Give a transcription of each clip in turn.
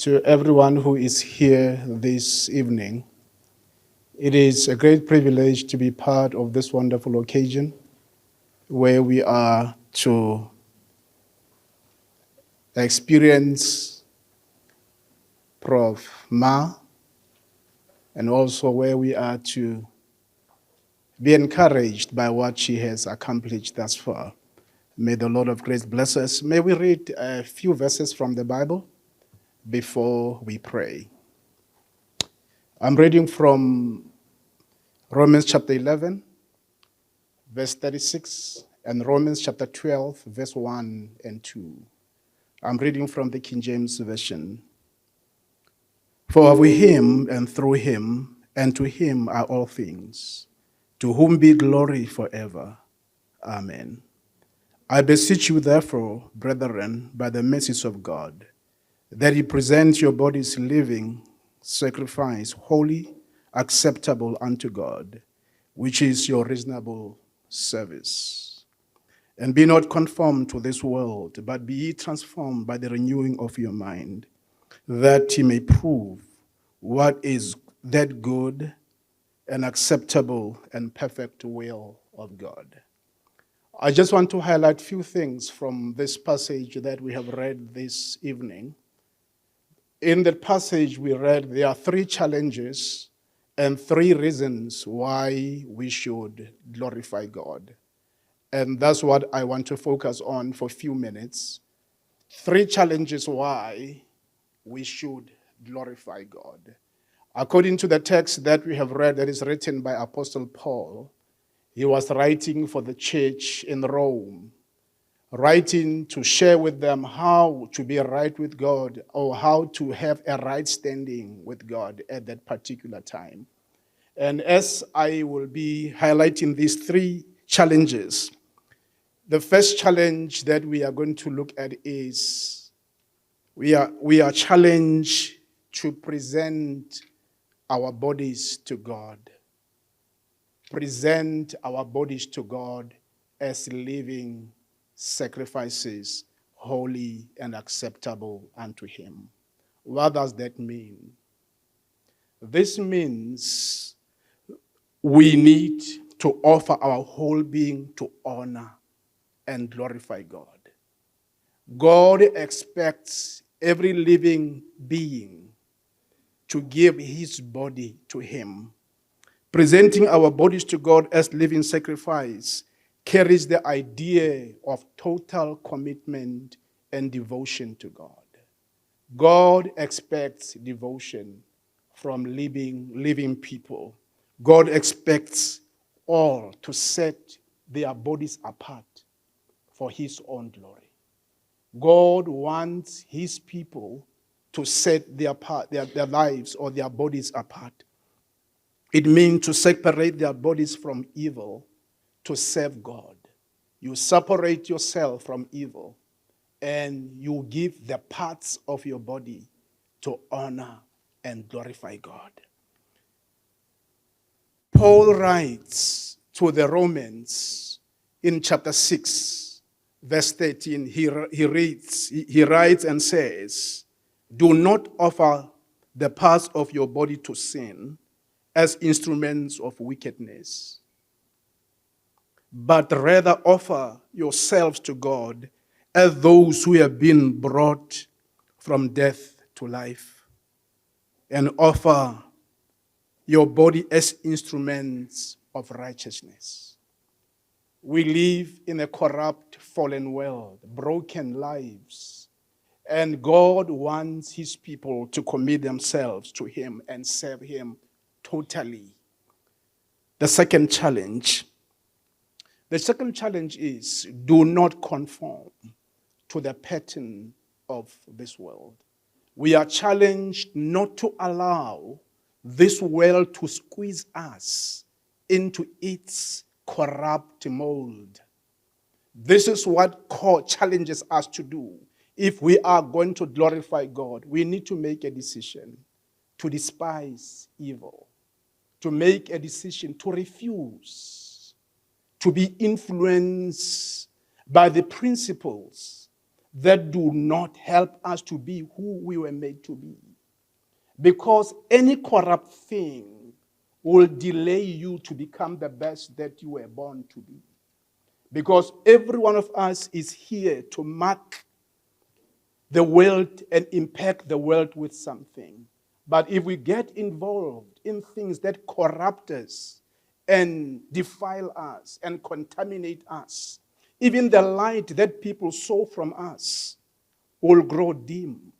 To everyone who is here this evening. It is a great privilege to be part of this wonderful occasion where we are to experience Prof. Ma, and also where we are to be encouraged by what she has accomplished thus far. May the Lord of grace bless us. May we read a few verses from the Bible before we pray. I'm reading from Romans chapter 11, verse 36, and Romans chapter 12, verse 1 and 2. I'm reading from the King James Version. For of him, and through him, and to him are all things, to whom be glory forever. Amen. I beseech you, therefore, brethren, by the mercies of God, that you present your bodies living sacrifice, holy, acceptable unto God, which is your reasonable service. And be not conformed to this world, but be ye transformed by the renewing of your mind, that ye may prove what is that good and acceptable and perfect will of God. I just want to highlight a few things from this passage that we have read this evening. In the passage we read, there are 3 challenges and 3 reasons why we should glorify God. And that's what I want to focus on for a few minutes. 3 challenges why we should glorify God. According to the text that we have read that is written by Apostle Paul, he was writing for the church in Rome, writing to share with them how to be right with God or how to have a right standing with God at that particular time. And as I will be highlighting these 3 challenges, the first challenge that we are going to look at is we are challenged to present our bodies to God. Present our bodies to God as living sacrifices, holy and acceptable unto him. What does that mean? This means we need to offer our whole being to honor and glorify God. God expects every living being to give his body to him. Presenting our bodies to God as living sacrifice carries the idea of total commitment and devotion to God. God expects devotion from living people. God expects all to set their bodies apart for his own glory. God wants his people to set their lives or their bodies apart. It means to separate their bodies from evil to serve God. You separate yourself from evil and you give the parts of your body to honor and glorify God. Paul writes to the Romans in chapter 6, verse 13, he writes and says, do not offer the parts of your body to sin as instruments of wickedness, but rather offer yourselves to God as those who have been brought from death to life, and offer your body as instruments of righteousness. We live in a corrupt, fallen world, broken lives, and God wants his people to commit themselves to him and serve him totally. The second challenge is do not conform to the pattern of this world. We are challenged not to allow this world to squeeze us into its corrupt mold. This is what God challenges us to do. If we are going to glorify God, we need to make a decision to despise evil, to make a decision to refuse to be influenced by the principles, that do not help us to be who we were made to be. Because any corrupt thing will delay you to become the best that you were born to be. Because every one of us is here to mark the world and impact the world with something. But if we get involved in things that corrupt us and defile us and contaminate us, even the light that people saw from us will grow dim,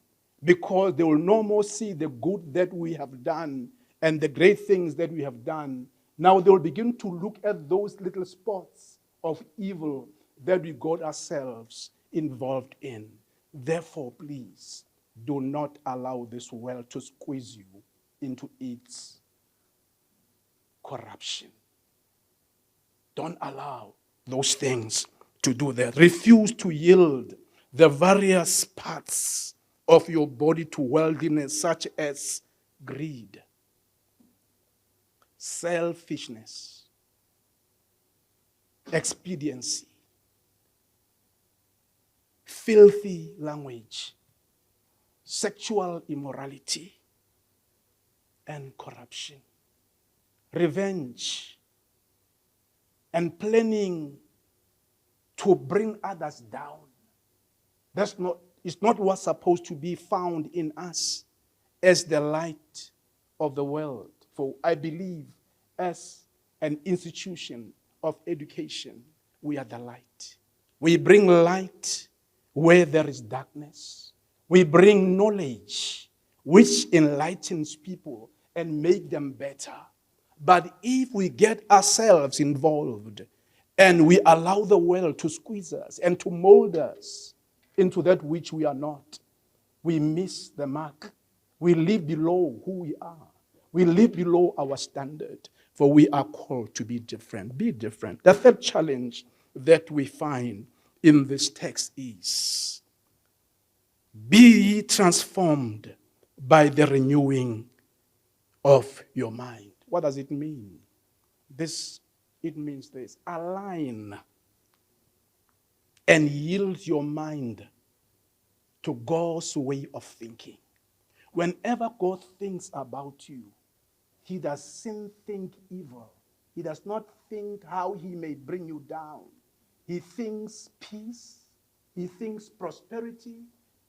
because they will no more see the good that we have done and the great things that we have done. Now they will begin to look at those little spots of evil that we got ourselves involved in. Therefore, please, do not allow this world to squeeze you into its corruption. Don't allow those things to do that. Refuse to yield the various parts of your body to worldliness, such as greed, selfishness, expediency, filthy language, sexual immorality, and corruption, revenge, and planning to bring others down. It's not what's supposed to be found in us as the light of the world. For I believe, as an institution of education, we are the light. We bring light where there is darkness. We bring knowledge which enlightens people and make them better. But if we get ourselves involved and we allow the world to squeeze us and to mold us into that which we are not, we miss the mark. We live below who we are. We live below our standard, for we are called to be different. Be different. The third challenge that we find in this text is, be ye transformed by the renewing of your mind. What does it mean? It means this: align and yield your mind to God's way of thinking. Whenever God thinks about you, he doesn't think evil. He does not think how he may bring you down. He thinks peace. He thinks prosperity.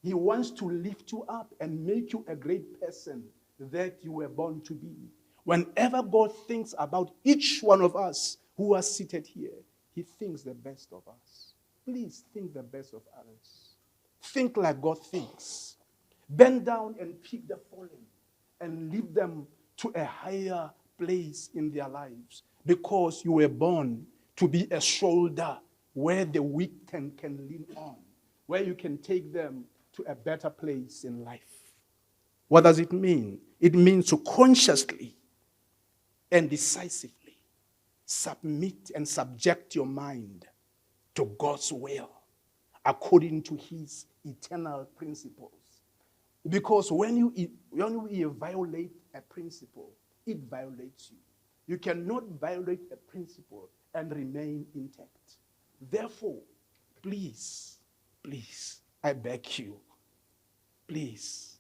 He wants to lift you up and make you a great person that you were born to be. Whenever God thinks about each one of us who are seated here, he thinks the best of us. Please think the best of others. Think like God thinks. Bend down and pick the fallen and lead them to a higher place in their lives, because you were born to be a shoulder where the weak can lean on, where you can take them to a better place in life. What does it mean? It means to consciously and decisively submit and subject your mind to God's will according to his eternal principles. Because when you violate a principle, it violates you. You cannot violate a principle and remain intact. Therefore, please, I beg you, please,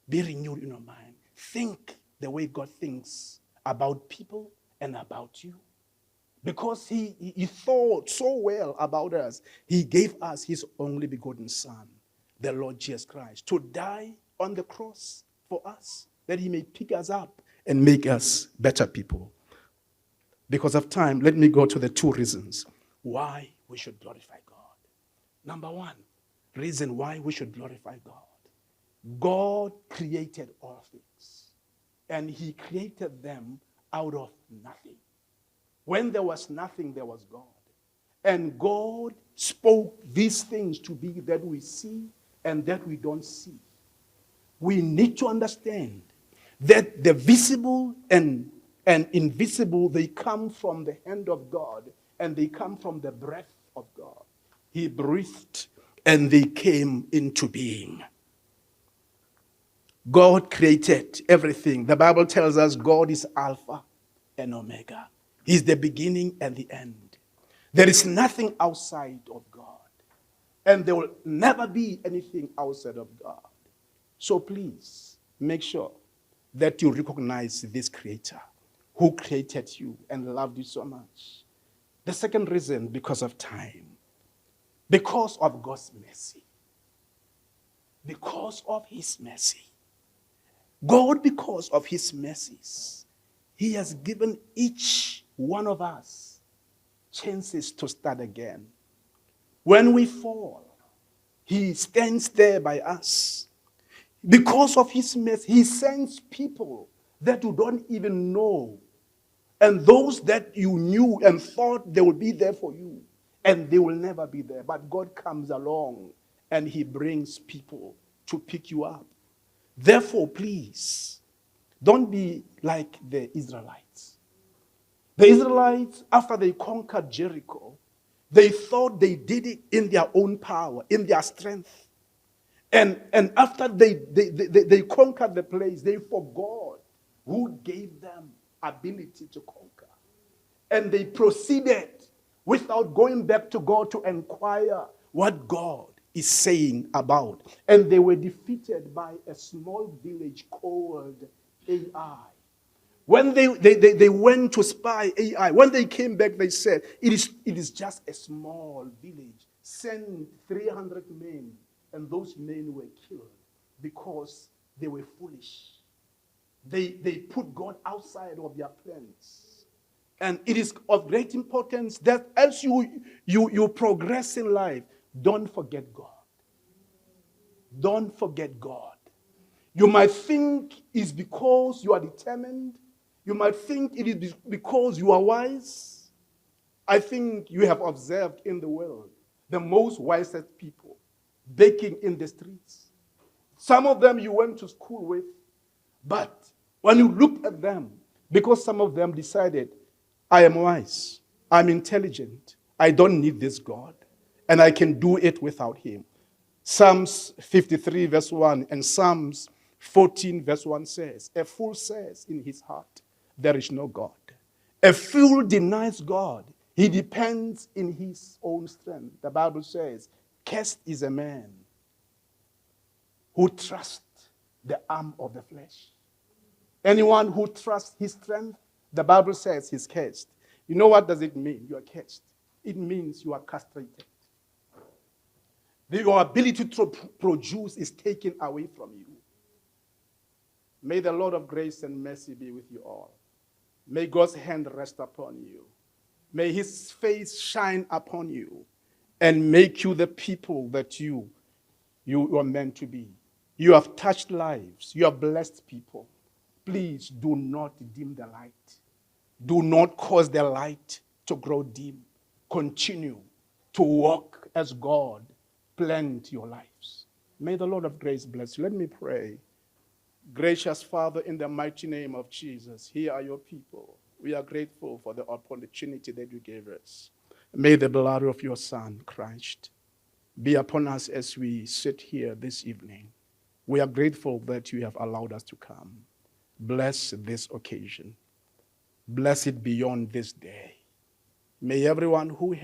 be renewed in your mind. Think the way God thinks about people and about you. Because he thought so well about us, he gave us his only begotten Son, the Lord Jesus Christ, to die on the cross for us, that he may pick us up and make us better people. Because of time, let me go to the two reasons why we should glorify God. Number one, reason why we should glorify God. God created all things, and he created them out of nothing. When there was nothing, there was God. And God spoke these things to be that we see and that we don't see. We need to understand that the visible and invisible, they come from the hand of God, and they come from the breath of God. He breathed and they came into being. God created everything. The Bible tells us God is Alpha and Omega. He's the beginning and the end. There is nothing outside of God. And there will never be anything outside of God. So please, make sure that you recognize this Creator who created you and loved you so much. The second reason, because of time. Because of God's mercy. Because of His mercy. God, because of His mercies, He has given each one of us chances to start again. When we fall, He stands there by us. Because of His mercy, He sends people that you don't even know, and those that you knew and thought they would be there for you, and they will never be there. But God comes along and He brings people to pick you up. Therefore, please, don't be like the Israelites. The Israelites, after they conquered Jericho, they thought they did it in their own power, in their strength. And after they conquered the place, they forgot who gave them ability to conquer. And they proceeded without going back to God to inquire what God is saying about. And they were defeated by a small village called Ai. When they went to spy Ai, when they came back, they said, it is just a small village. Send 300 men. And those men were killed because they were foolish. They put God outside of their plans. And it is of great importance that as you progress in life, don't forget God. Don't forget God. You might think it's because you are determined. You might think it is because you are wise. I think you have observed in the world the most wisest people baking in the streets. Some of them you went to school with, but when you look at them, because some of them decided, I am wise, I'm intelligent, I don't need this God, and I can do it without Him. Psalms 53 verse 1 and Psalms 14 verse 1 says, a fool says in his heart, there is no God. A fool denies God. He depends in his own strength. The Bible says, cursed is a man who trusts the arm of the flesh. Anyone who trusts his strength, the Bible says he's cursed. You know what does it mean? You are cursed. It means you are castrated. Your ability to produce is taken away from you. May the Lord of grace and mercy be with you all. May God's hand rest upon you. May His face shine upon you and make you the people that you are meant to be. You have touched lives. You have blessed people. Please do not dim the light. Do not cause the light to grow dim. Continue to walk as God planned your lives. May the Lord of grace bless you. Let me pray. Gracious Father, in the mighty name of Jesus, here are your people. We are grateful for the opportunity that you gave us. May the blood of your Son, Christ, be upon us as we sit here this evening. We are grateful that you have allowed us to come. Bless this occasion. Bless it beyond this day. May everyone who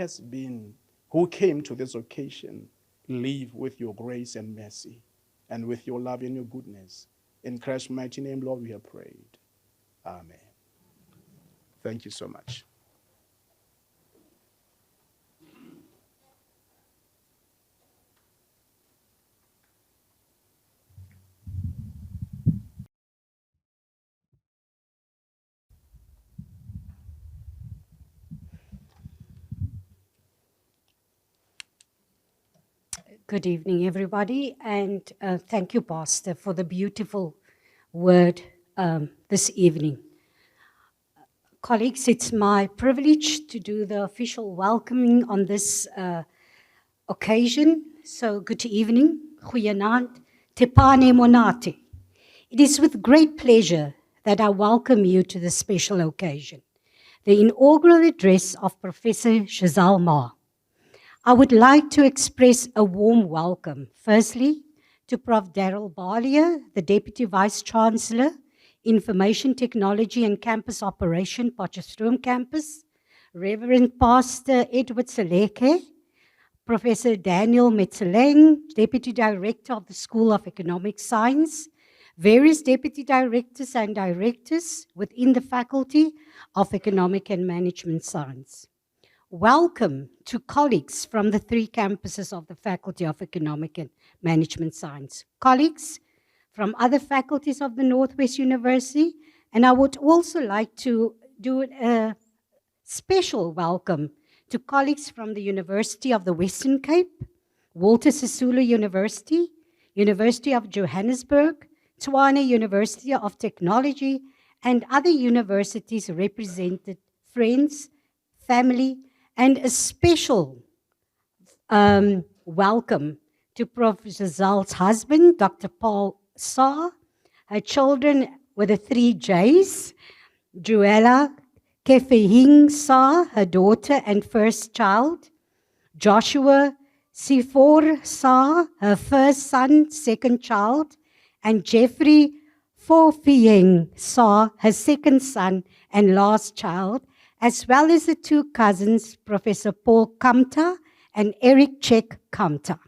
came to this occasion live with your grace and mercy and with your love and your goodness. In Christ's mighty name, Lord, we have prayed. Amen. Thank you so much. Good evening, everybody, and thank you, Pastor, for the beautiful word this evening. Colleagues, it's my privilege to do the official welcoming on this occasion. So, good evening, goeienaand, tepane monate. It is with great pleasure that I welcome you to this special occasion, the inaugural address of Professor Gisele. I would like to express a warm welcome, firstly, to Prof. Daryl Barlier, the Deputy Vice-Chancellor, Information Technology and Campus Operation, Potchefstroom Campus, Reverend Pastor Edward Seleke, Professor Daniel Metzeleng, Deputy Director of the School of Economic Science, various Deputy Directors and Directors within the Faculty of Economic and Management Science. Welcome to colleagues from the 3 campuses of the Faculty of Economic and Management Science, colleagues from other faculties of the Northwest University, and I would also like to do a special welcome to colleagues from the University of the Western Cape, Walter Sisulu University, University of Johannesburg, Tshwane University of Technology, and other universities represented, friends, family, and a special welcome to Prof. Gisele's husband, Dr. Paul Saar, her children with the 3 J's, Joella Kefehing Saar, her daughter and first child, Joshua Sifor Saar, her first son, second child, and Jeffrey Fofieng Saar, her second son and last child, as well as the 2 cousins, Professor Paul Kamta and Eric Chek Kamta.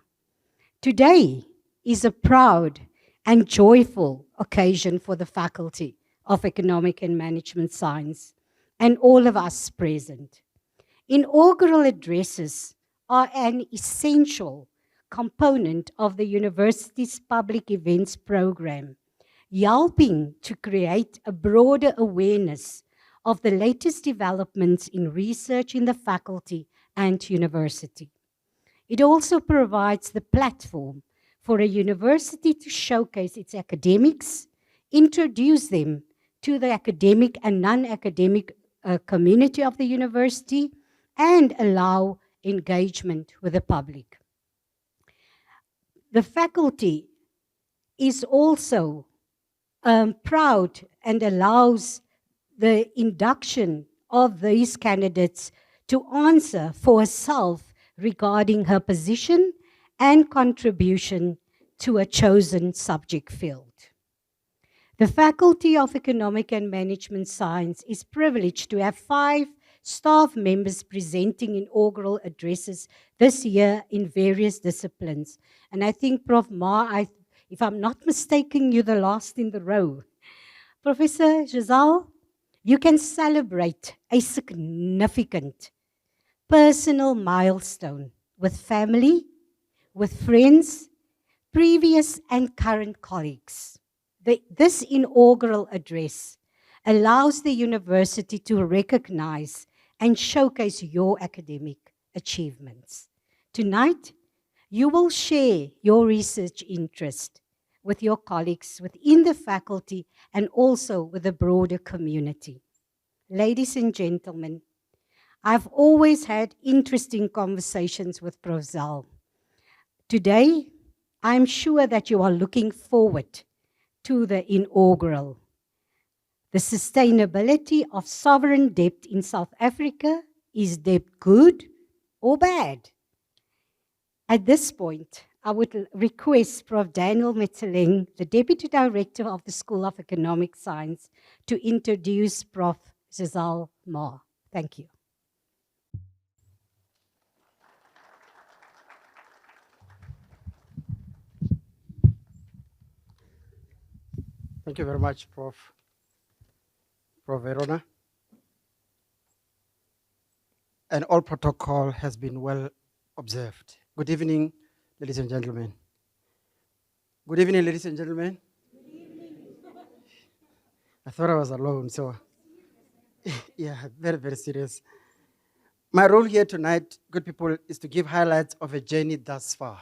Today is a proud and joyful occasion for the Faculty of Economic and Management Science and all of us present. Inaugural addresses are an essential component of the university's public events program, helping to create a broader awareness of the latest developments in research in the faculty and university. It also provides the platform for a university to showcase its academics, introduce them to the academic and non-academic community of the university, and allow engagement with the public. The faculty is also proud and allows the induction of these candidates to answer for herself regarding her position and contribution to a chosen subject field. The Faculty of Economic and Management Science is privileged to have 5 staff members presenting inaugural addresses this year in various disciplines. And I think, Prof. Ma, if I'm not mistaken, you're the last in the row. Professor Gisele, you can celebrate a significant personal milestone with family, with friends, previous and current colleagues. This inaugural address allows the university to recognize and showcase your academic achievements. Tonight, you will share your research interest with your colleagues within the faculty and also with the broader community. Ladies and gentlemen, I've always had interesting conversations with Prof. Zal. Today, I'm sure that you are looking forward to the inaugural. The sustainability of sovereign debt in South Africa, is debt good or bad? At this point, I would request Prof. Daniel Metzeleng, the Deputy Director of the School of Economic Science, to introduce Prof. Gisele Ma. Thank you. Thank you very much, Prof. Verona. And all protocol has been well observed. Good evening, ladies and gentlemen. Good evening, ladies and gentlemen. Good evening. I thought I was alone, so yeah, very, very serious. My role here tonight, good people, is to give highlights of a journey thus far.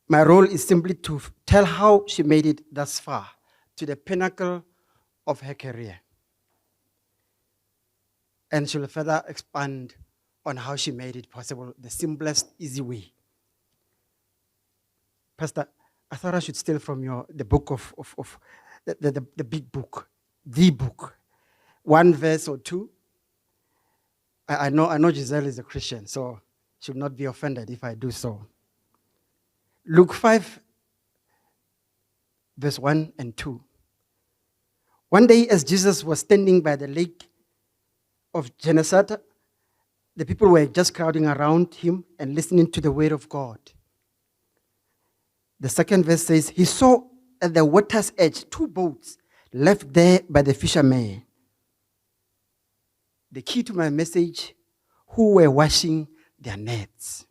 My role is simply to tell how she made it thus far to the pinnacle of her career. And she'll further expand on how she made it possible, the simplest, easy way. Pastor, I thought I should steal from the book of the big book, the book. 1 verse or 2. I know Gisele is a Christian, so she will not be offended if I do so. Luke 5, verse 1 and 2. One day, as Jesus was standing by the lake of Gennesaret, The people were just crowding around him and listening to the word of God. The second verse says, he saw at the water's edge 2 boats left there by the fishermen. The key to my message, who were washing their nets.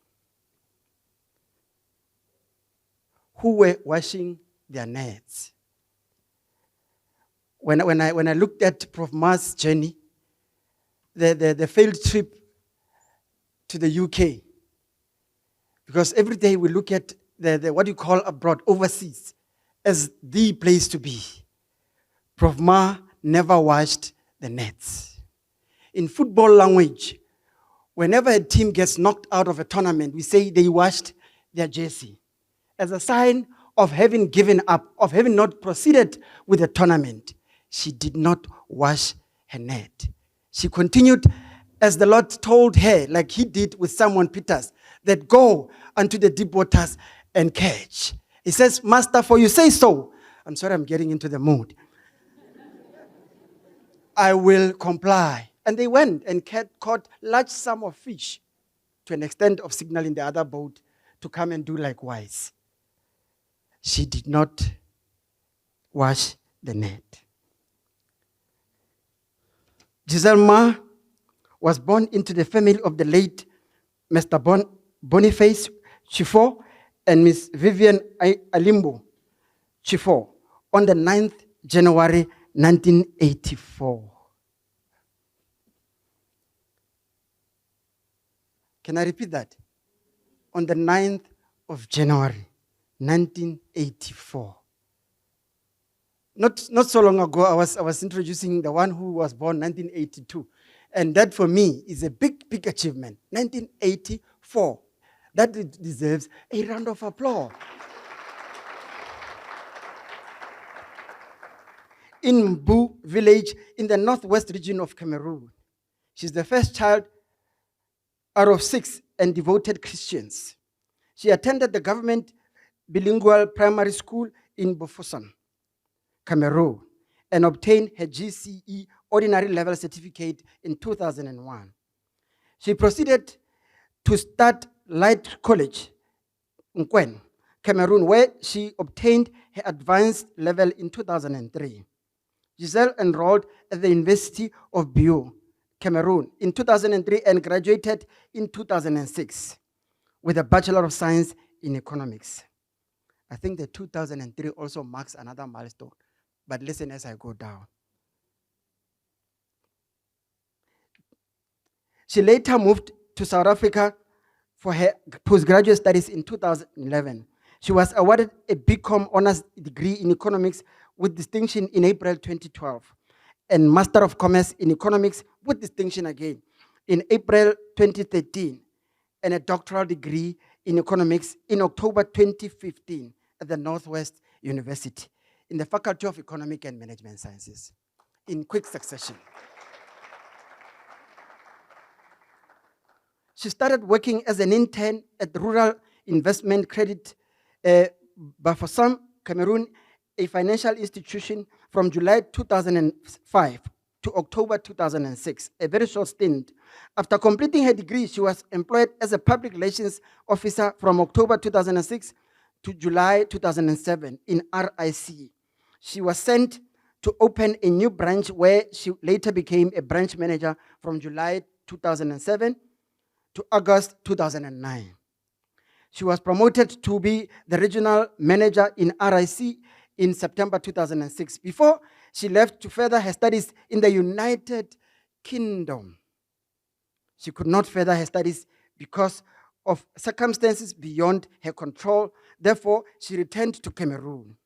Who were washing their nets. When I looked at Prof. Ma's journey, the failed trip to the UK, because every day we look at the what you call abroad, overseas, as the place to be. Prof. Ma never washed the nets. In football language, whenever a team gets knocked out of a tournament, we say they washed their jersey as a sign of having given up, of having not proceeded with the tournament. She did not wash her net. She continued as the Lord told her, like he did with Simon Peters, that go unto the deep waters and catch. He says, Master, for you say so. I'm sorry, I'm getting into the mood. I will comply. And they went and caught large sum of fish to an extent of signaling the other boat to come and do likewise. She did not wash the net. Gisele Ma was born into the family of the late Mr. Boniface Chifo and Miss Vivian Alimbo Chifo on the 9th January 1984. Can I repeat that? On the 9th of January 1984. Not so long ago, I was introducing the one who was born 1982. And that for me is a big achievement. 1984. That deserves a round of applause. In Mbu village in the northwest region of Cameroon. She's the first child out of 6 and devoted Christians. She attended the government bilingual primary school in Bofosan, Cameroon, and obtained her GCE ordinary level certificate in 2001. She proceeded to start Light College, Nkwen, Cameroon, where she obtained her advanced level in 2003. Gisele enrolled at the University of Bio, Cameroon, in 2003 and graduated in 2006 with a Bachelor of Science in Economics. I think the 2003 also marks another milestone, but listen as I go down. She later moved to South Africa for her postgraduate studies in 2011. She was awarded a BCom honors degree in economics with distinction in April 2012, and Master of Commerce in economics with distinction again in April 2013, and a doctoral degree in economics in October 2015 at the Noordwes-universiteit in the Faculty of Economic and Management Sciences, in quick succession. She started working as an intern at the Rural Investment Credit Bafosam, Cameroon, a financial institution, from July 2005 to October 2006, a very short stint. After completing her degree, she was employed as a public relations officer from October 2006 to July 2007 in RIC. She was sent to open a new branch where she later became a branch manager from July 2007 to August 2009. She was promoted to be the regional manager in RIC in September 2006 before she left to further her studies in the United Kingdom. She could not further her studies because of circumstances beyond her control. Therefore, she returned to Cameroon.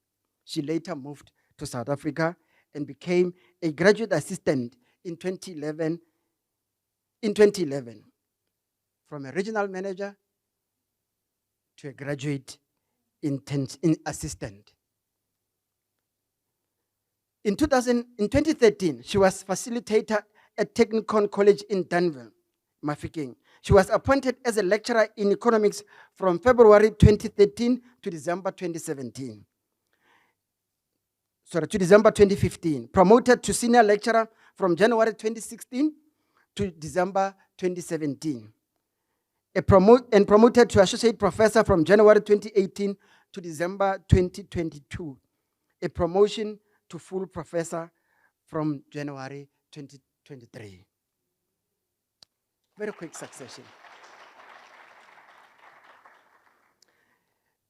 She later moved to South Africa and became a graduate assistant in 2011. From a regional manager to a graduate assistant. In 2013, she was facilitator at Technikon College in Danville, Mafeking. She was appointed as a lecturer in economics from February 2013 to December 2017. To December 2015. Promoted to senior lecturer from January 2016 to December 2017. And promoted to associate professor from January 2018 to December 2022. A promotion to full professor from January 2023. Very quick succession.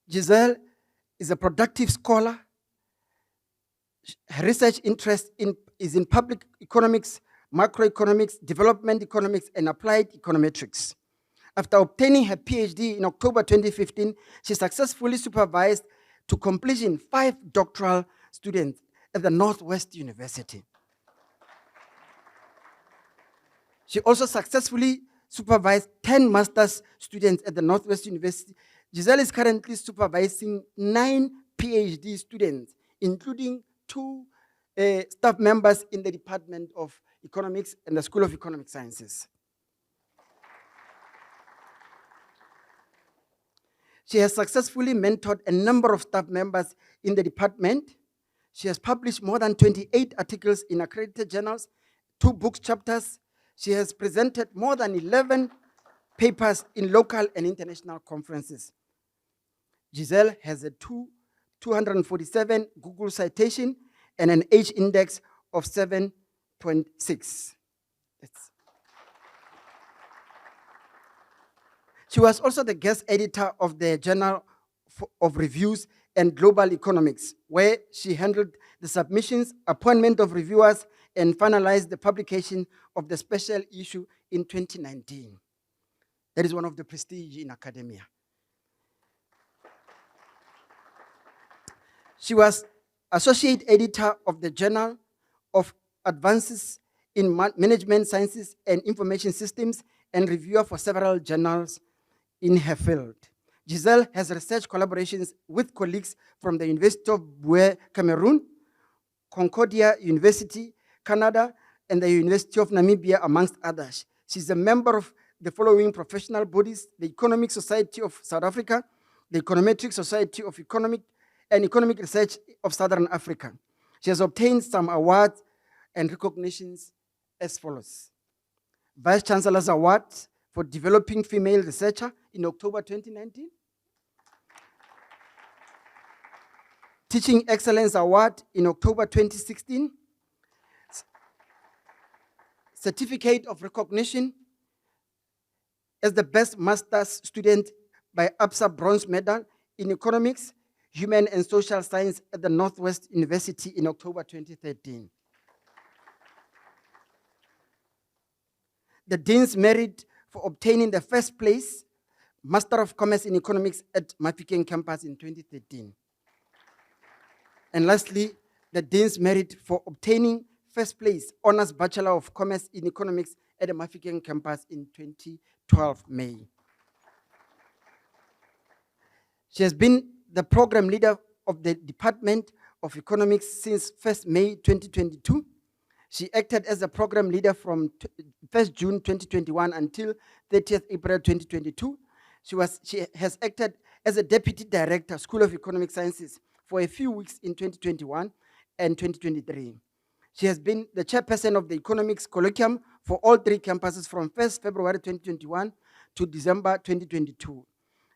Gisele is a productive scholar. Her research interest is in public economics, macroeconomics, development economics, and applied econometrics. After obtaining her PhD in October 2015, she successfully supervised to completion 5 doctoral students at the Northwest-University. She also successfully supervised 10 master's students at the Northwest-University. Gisele is currently supervising 9 PhD students, including 2 staff members in the Department of Economics and the School of Economic Sciences. She has successfully mentored a number of staff members in the department. She has published more than 28 articles in accredited journals, 2 book chapters. She has presented more than 11 papers in local and international conferences. Gisele has a 247 Google citation and an H index of 7.6. She was also the guest editor of the Journal of Reviews and Global Economics, where she handled the submissions, appointment of reviewers, and finalized the publication of the special issue in 2019. That is one of the prestige in academia. She was associate editor of the Journal of Advances in Management Sciences and Information Systems and reviewer for several journals in her field. Gisele has research collaborations with colleagues from the University of Bue, Cameroon, Concordia University, Canada, and the University of Namibia, amongst others. She's a member of the following professional bodies: the Economic Society of South Africa, the Econometric Society of Economic Research of Southern Africa. She has obtained some awards and recognitions as follows: Vice Chancellor's Award for Developing Female Researcher in October 2019. Teaching Excellence Award in October 2016. Certificate of Recognition as the Best Master's Student by ABSA Bronze Medal in Economics, Human and Social Science at the Northwest-University in October 2013. The Dean's Merit for obtaining the first place Master of Commerce in Economics at Mafikeng campus in 2013. And lastly, the Dean's Merit for obtaining first place Honors Bachelor of Commerce in Economics at the Mafikeng campus in 2012 May. She has been the program leader of the Department of Economics since 1st May 2022. She acted as a program leader from 1st June 2021 until 30th April 2022. She has acted as a deputy director, School of Economic Sciences, for a few weeks in 2021 and 2023. She has been the chairperson of the Economics Colloquium for all 3 campuses from 1st February 2021 to December 2022.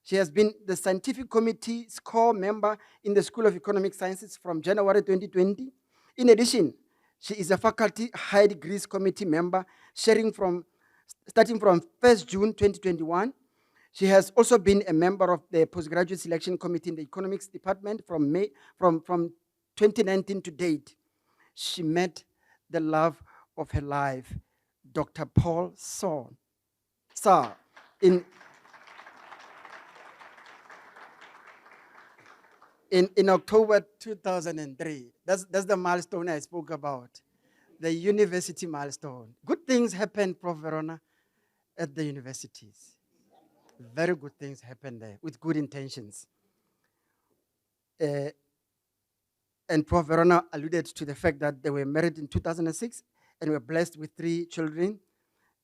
She has been the scientific committee's core member in the School of Economic Sciences from January 2020. In addition, she is a faculty high degrees committee member starting from 1st June 2021. She has also been a member of the postgraduate selection committee in the economics department from 2019 to date. She met the love of her life, Dr. Paul Saar, in October 2003. That's the milestone I spoke about, the university milestone. Good things happen, Prof. Verona, at the universities. Very good things happen there with good intentions. And Prof. Verona alluded to the fact that they were married in 2006 and were blessed with 3 children,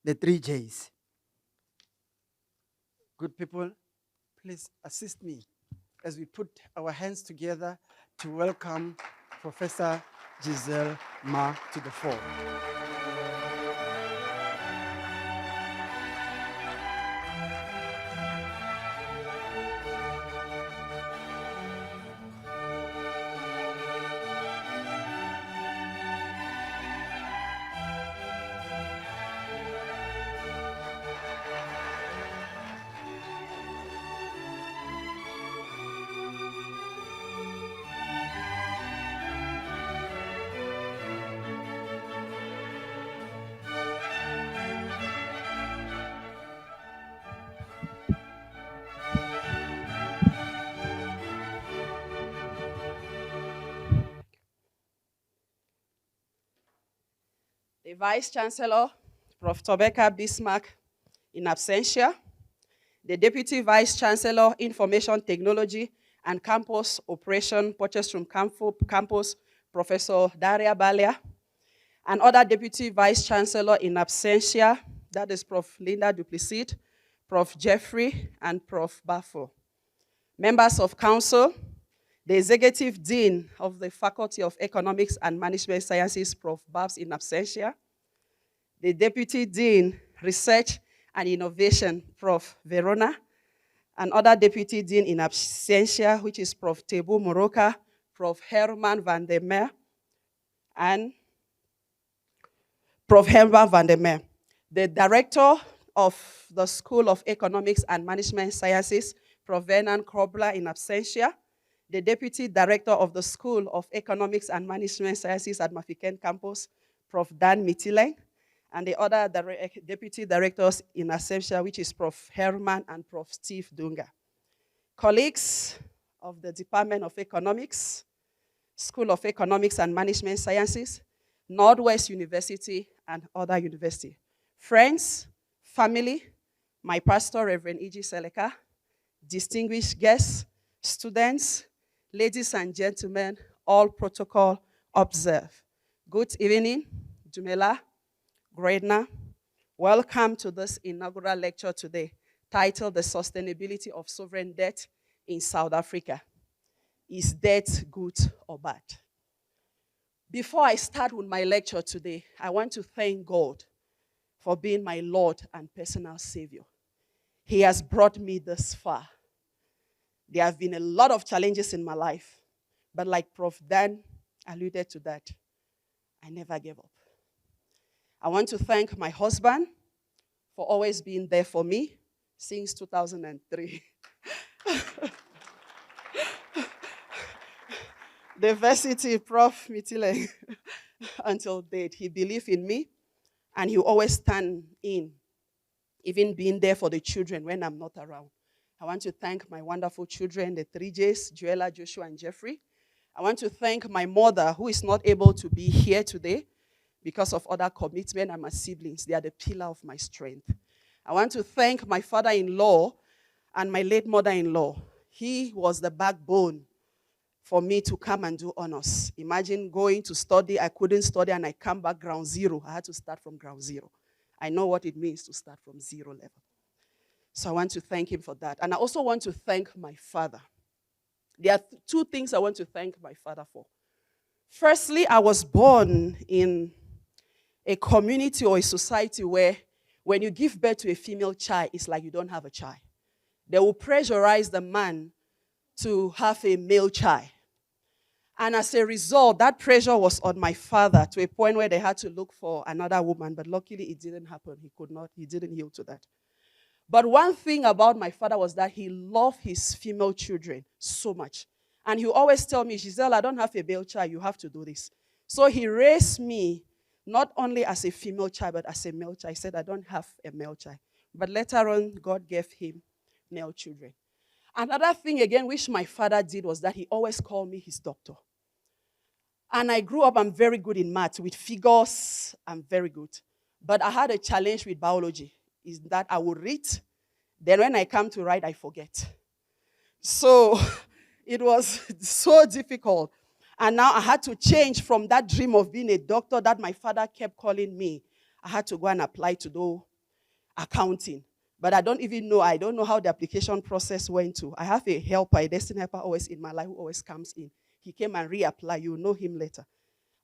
the 3 J's. Good people, please assist me as we put our hands together to welcome Professor Gisele Ma to the fore. the Vice Chancellor, Prof. Tobeka Bismarck, in absentia, the Deputy Vice Chancellor, Information Technology and Campus Operation, Purchase from Campus, Professor Daria Balia, and other Deputy Vice Chancellor in absentia, that is Prof. Linda Duplicit, Prof. Jeffrey, and Prof. Baffo. Members of Council, the Executive Dean of the Faculty of Economics and Management Sciences, Prof. Babs in absentia, the Deputy Dean, Research and Innovation, Prof. Verona, and other Deputy Dean in absentia, which is Prof. Tebu Moroka, Prof. Herman van der Meer, and Prof. Herman van der Meer. The Director of the School of Economics and Management Sciences, Prof. Vernon Kobler in absentia, the Deputy Director of the School of Economics and Management Sciences at Mafikeng Campus, Prof. Dan Mitileng, and the other Deputy Directors in absentia, which is Prof. Herman and Prof. Steve Dunga. Colleagues of the Department of Economics, School of Economics and Management Sciences, Nordwes-Universiteit, and other universities. Friends, family, my pastor, Reverend E.G. Seleka, distinguished guests, students, ladies and gentlemen, all protocol observed. Good evening, Jumela, Gredna. Welcome to this inaugural lecture today, titled The Sustainability of Sovereign Debt in South Africa. Is debt good or bad? Before I start with my lecture today, I want to thank God for being my Lord and personal Savior. He has brought me this far. There have been a lot of challenges in my life, but like Prof. Dan alluded to that, I never gave up. I want to thank my husband for always being there for me since 2003. The varsity Prof. Mitileng, until date, he believed in me, and he always stand in, even being there for the children when I'm not around. I want to thank my wonderful children, the 3Js, Joella, Joshua, and Jeffrey. I want to thank my mother, who is not able to be here today because of other commitment, and my siblings. They are the pillar of my strength. I want to thank my father-in-law and my late mother-in-law. He was the backbone for me to come and do honors. Imagine going to study, I couldn't study, and I come back ground zero. I had to start from ground zero. I know what it means to start from zero level. So I want to thank him for that. And I also want to thank my father. There are two things I want to thank my father for. Firstly, I was born in a community or a society where when you give birth to a female child, it's like you don't have a child. They will pressurize the man to have a male child. And as a result, that pressure was on my father to a point where they had to look for another woman, but luckily it didn't happen. He didn't yield to that. But one thing about my father was that he loved his female children so much. And he always tell me, Gisele, I don't have a male child, you have to do this. So he raised me not only as a female child, but as a male child. He said, I don't have a male child. But later on, God gave him male children. Another thing again, which my father did, was that he always called me his doctor. And I grew up, I'm very good in math. With figures, I'm very good. But I had a challenge with biology, is that I would read, then when I come to write, I forget. So it was so difficult. And now I had to change from that dream of being a doctor that my father kept calling me. I had to go and apply to do accounting. But I don't know how the application process went to. I have a helper, a destiny helper always in my life who always comes in. He came and reapplied. You'll know him later.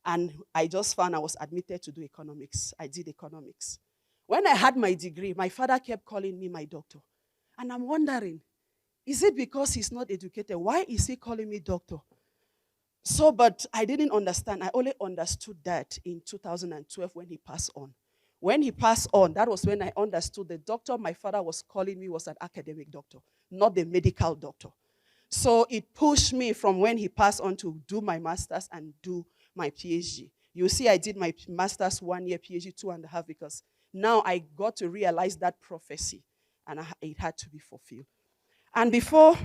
And I just found I was admitted to do economics. I did economics. When I had my degree, my father kept calling me my doctor. And I'm wondering, is it because he's not educated? Why is he calling me doctor? So, but I didn't understand. I only understood that in 2012 when he passed on. When he passed on, that was when I understood the doctor my father was calling me was an academic doctor, not the medical doctor. So it pushed me from when he passed on to do my master's and do my PhD. You see, I did my master's 1 year, PhD 2.5, because now I got to realize that prophecy, and it had to be fulfilled. And before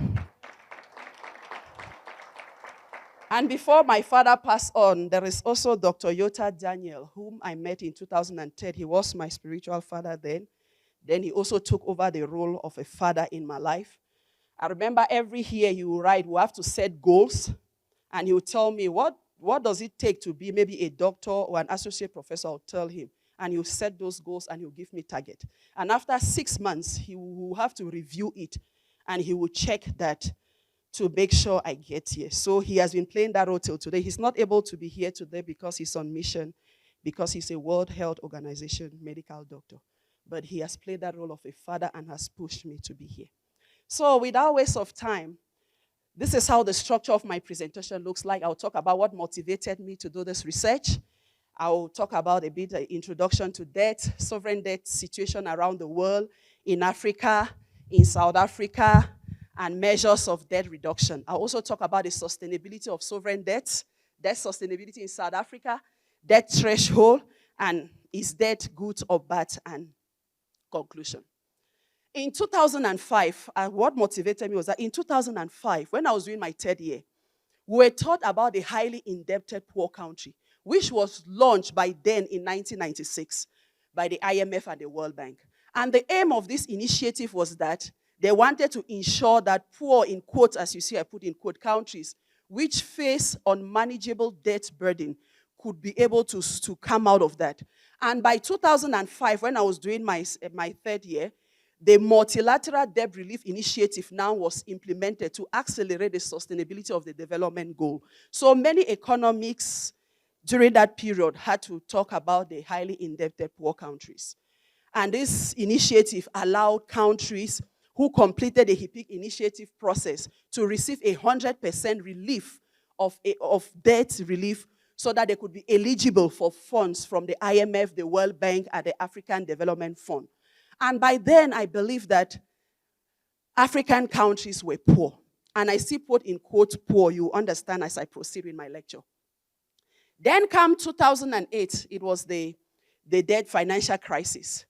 And before my father passed on, there is also Dr. Yota Daniel, whom I met in 2010. He was my spiritual father then. Then he also took over the role of a father in my life. I remember every year he would write, we have to set goals. And he would tell me, what does it take to be maybe a doctor or an associate professor? I'll tell him. And he'll set those goals and he'll give me target. And after 6 months, he will have to review it. And he will check that to make sure I get here. So he has been playing that role till today. He's not able to be here today because he's on mission, because he's a World Health Organization medical doctor. But he has played that role of a father and has pushed me to be here. So without waste of time, this is how the structure of my presentation looks like. I'll talk about what motivated me to do this research. I'll talk about a bit of introduction to debt, sovereign debt situation around the world, in Africa, in South Africa, and measures of debt reduction. I'll also talk about the sustainability of sovereign debt sustainability in South Africa, debt threshold, and is debt good or bad, and conclusion. In 2005, what motivated me was that in 2005, when I was doing my third year, we were taught about the highly indebted poor country, which was launched by then in 1996 by the IMF and the World Bank. And the aim of this initiative was that they wanted to ensure that poor, in quotes, as you see I put in quote, countries which face unmanageable debt burden could be able to come out of that. And by 2005, when I was doing my third year, the multilateral debt relief initiative now was implemented to accelerate the sustainability of the development goal. So many economics during that period had to talk about the highly indebted poor countries. And this initiative allowed countries who completed the HIPIC initiative process to receive 100% relief of debt relief so that they could be eligible for funds from the IMF, the World Bank, and the African Development Fund. And by then, I believe that African countries were poor. And I see put in quote poor, you understand as I proceed with my lecture. Then come 2008, it was the debt financial crisis.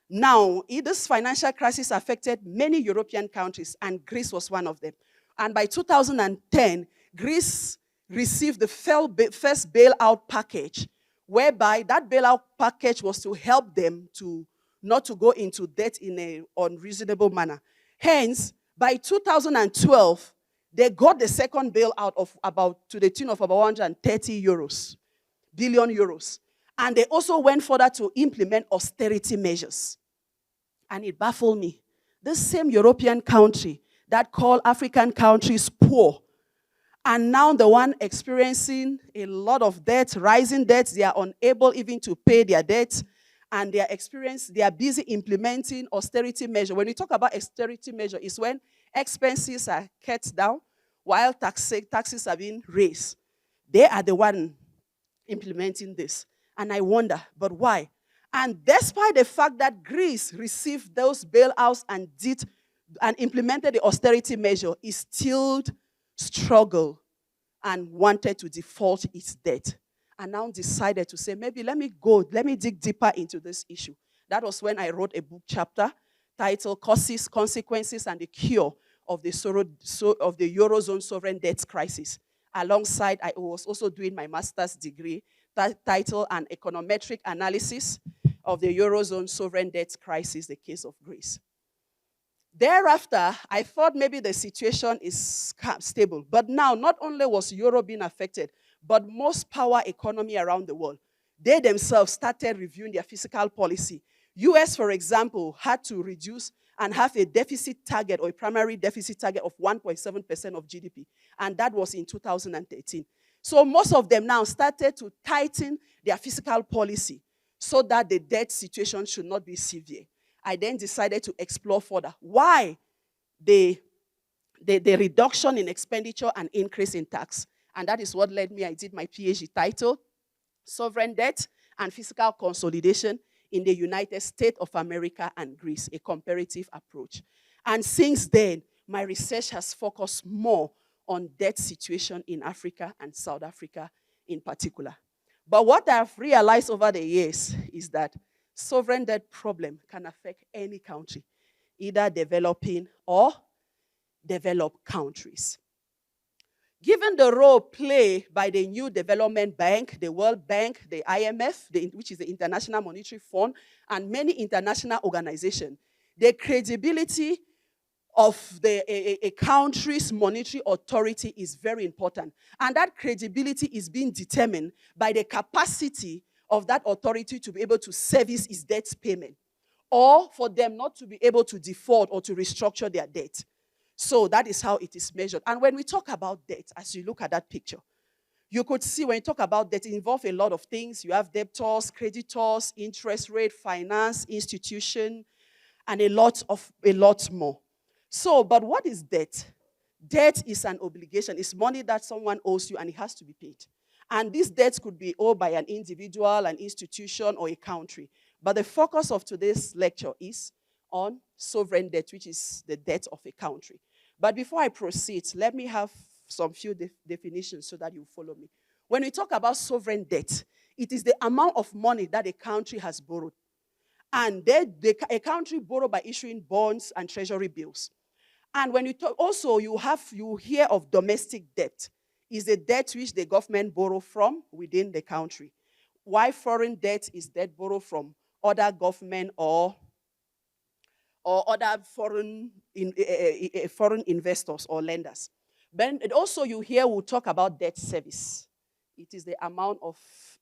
Now, this financial crisis affected many European countries, and Greece was one of them. And by 2010, Greece received the first bailout package, whereby that bailout package was to help them to not to go into debt in an unreasonable manner. Hence, by 2012, they got the second bailout of about to the tune of about 130 billion euros. And they also went further to implement austerity measures. And it baffled me. This same European country that called African countries poor, and now the one experiencing a lot of debt, rising debts, they are unable even to pay their debts, and they are busy implementing austerity measure. When we talk about austerity measure, it's when expenses are cut down while taxes are being raised. They are the one implementing this. And I wonder, but why? And despite the fact that Greece received those bailouts and implemented the austerity measure, it still struggled and wanted to default its debt. And now decided to say, maybe let me dig deeper into this issue. That was when I wrote a book chapter titled Causes, Consequences, and the Cure of the Eurozone Sovereign Debt Crisis. Alongside, I was also doing my master's degree titled An Econometric Analysis of the Eurozone Sovereign Debt Crisis, the case of Greece. Thereafter, I thought maybe the situation is stable. But now, not only was Europe being affected, but most power economy around the world, they themselves started reviewing their fiscal policy. US, for example, had to reduce and have a deficit target or a primary deficit target of 1.7% of GDP. And that was in 2013. So most of them now started to tighten their fiscal policy so that the debt situation should not be severe. I then decided to explore further why the reduction in expenditure and increase in tax. And that is what led me, I did my PhD title, Sovereign Debt and Fiscal Consolidation in the United States of America and Greece, a comparative approach. And since then, my research has focused more on debt situation in Africa and South Africa in particular. But what I've realized over the years is that sovereign debt problem can affect any country, either developing or developed countries. Given the role played by the New Development Bank, the World Bank, the IMF, which is the International Monetary Fund, and many international organizations, the credibility of a country's monetary authority is very important. And that credibility is being determined by the capacity of that authority to be able to service its debt payment, or for them not to be able to default or to restructure their debt. So that is how it is measured. And when we talk about debt, as you look at that picture, you could see when you talk about debt, it involves a lot of things. You have debtors, creditors, interest rate, finance, institution, and a lot more. So, but what is debt? Debt is an obligation. It's money that someone owes you and it has to be paid. And this debt could be owed by an individual, an institution, or a country. But the focus of today's lecture is on sovereign debt, which is the debt of a country. But before I proceed, let me have some few definitions so that you follow me. When we talk about sovereign debt, it is the amount of money that a country has borrowed. And a country borrows by issuing bonds and treasury bills. And when you talk, also you hear of domestic debt. Is the debt which the government borrow from within the country. Why foreign debt is debt borrowed from other government or other foreign investors or lenders. Then also you hear we'll talk about debt service. It is the amount of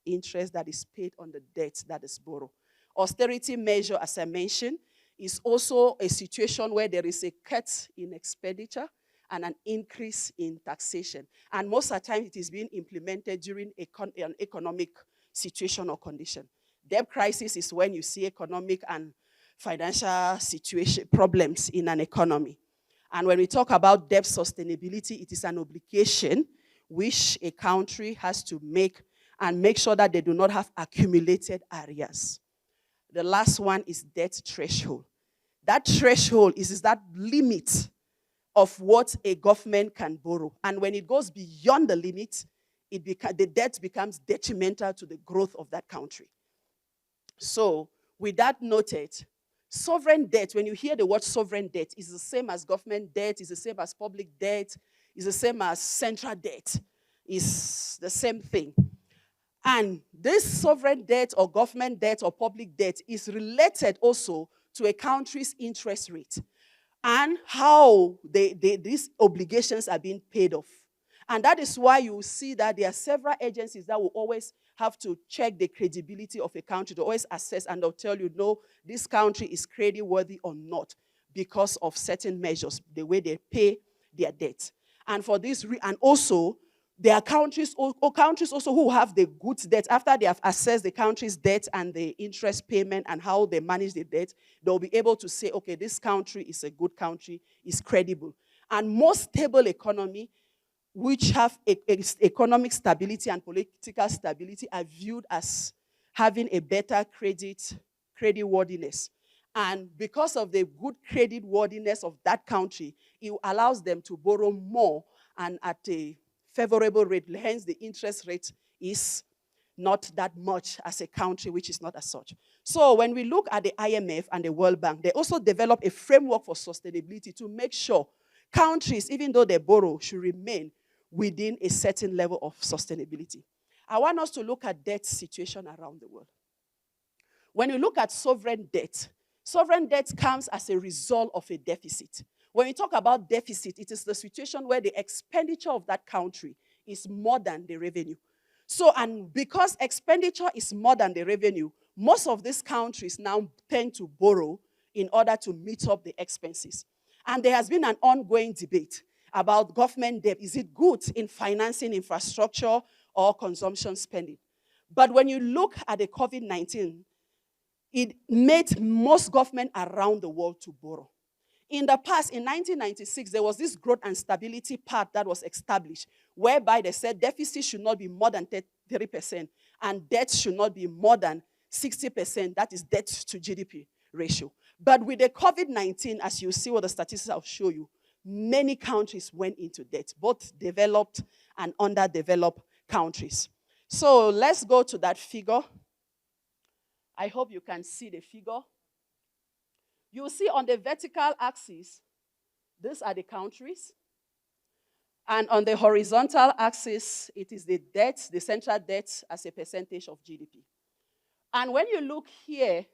interest that is paid on the debt that is borrowed. Austerity measure, as I mentioned, is also a situation where there is a cut in expenditure and an increase in taxation. And most of the time it is being implemented during an economic situation or condition. Debt crisis is when you see economic and financial situation problems in an economy. And when we talk about debt sustainability, it is an obligation which a country has to make and make sure that they do not have accumulated arrears. The last one is debt threshold. That threshold is that limit of what a government can borrow. And when it goes beyond the limit, the debt becomes detrimental to the growth of that country. So, with that noted, sovereign debt, when you hear the word sovereign debt, is the same as government debt, is the same as public debt, is the same as central debt. It's the same thing. And this sovereign debt or government debt or public debt is related also to a country's interest rate and how these obligations are being paid off. And that is why you see that there are several agencies that will always have to check the credibility of a country, to always assess, and they'll tell you, no, this country is creditworthy or not because of certain measures, the way they pay their debt. And for this, and also, there are countries also who have the good debt. After they have assessed the country's debt and the interest payment and how they manage the debt, they'll be able to say, okay, this country is a good country, is credible. And most stable economy, which have economic stability and political stability, are viewed as having a better creditworthiness. And because of the good creditworthiness of that country, it allows them to borrow more and at a favorable rate. Hence, the interest rate is not that much as a country which is not as such. So when we look at the IMF and the World Bank, they also develop a framework for sustainability to make sure countries, even though they borrow, should remain within a certain level of sustainability. I want us to look at debt situation around the world. When you look at sovereign debt comes as a result of a deficit. When we talk about deficit, it is the situation where the expenditure of that country is more than the revenue. So, and because expenditure is more than the revenue, most of these countries now tend to borrow in order to meet up the expenses. And there has been an ongoing debate about government debt. Is it good in financing infrastructure or consumption spending? But when you look at the COVID-19, it made most governments around the world to borrow. In the past, in 1996, there was this growth and stability pact that was established, whereby they said deficit should not be more than 30% and debt should not be more than 60%. That is debt to GDP ratio. But with the COVID-19, as you see what the statistics I'll show you, many countries went into debt, both developed and underdeveloped countries. So let's go to that figure. I hope you can see the figure. You see on the vertical axis, these are the countries. And on the horizontal axis, it is the debt, the central debt as a percentage of GDP. And when you look here,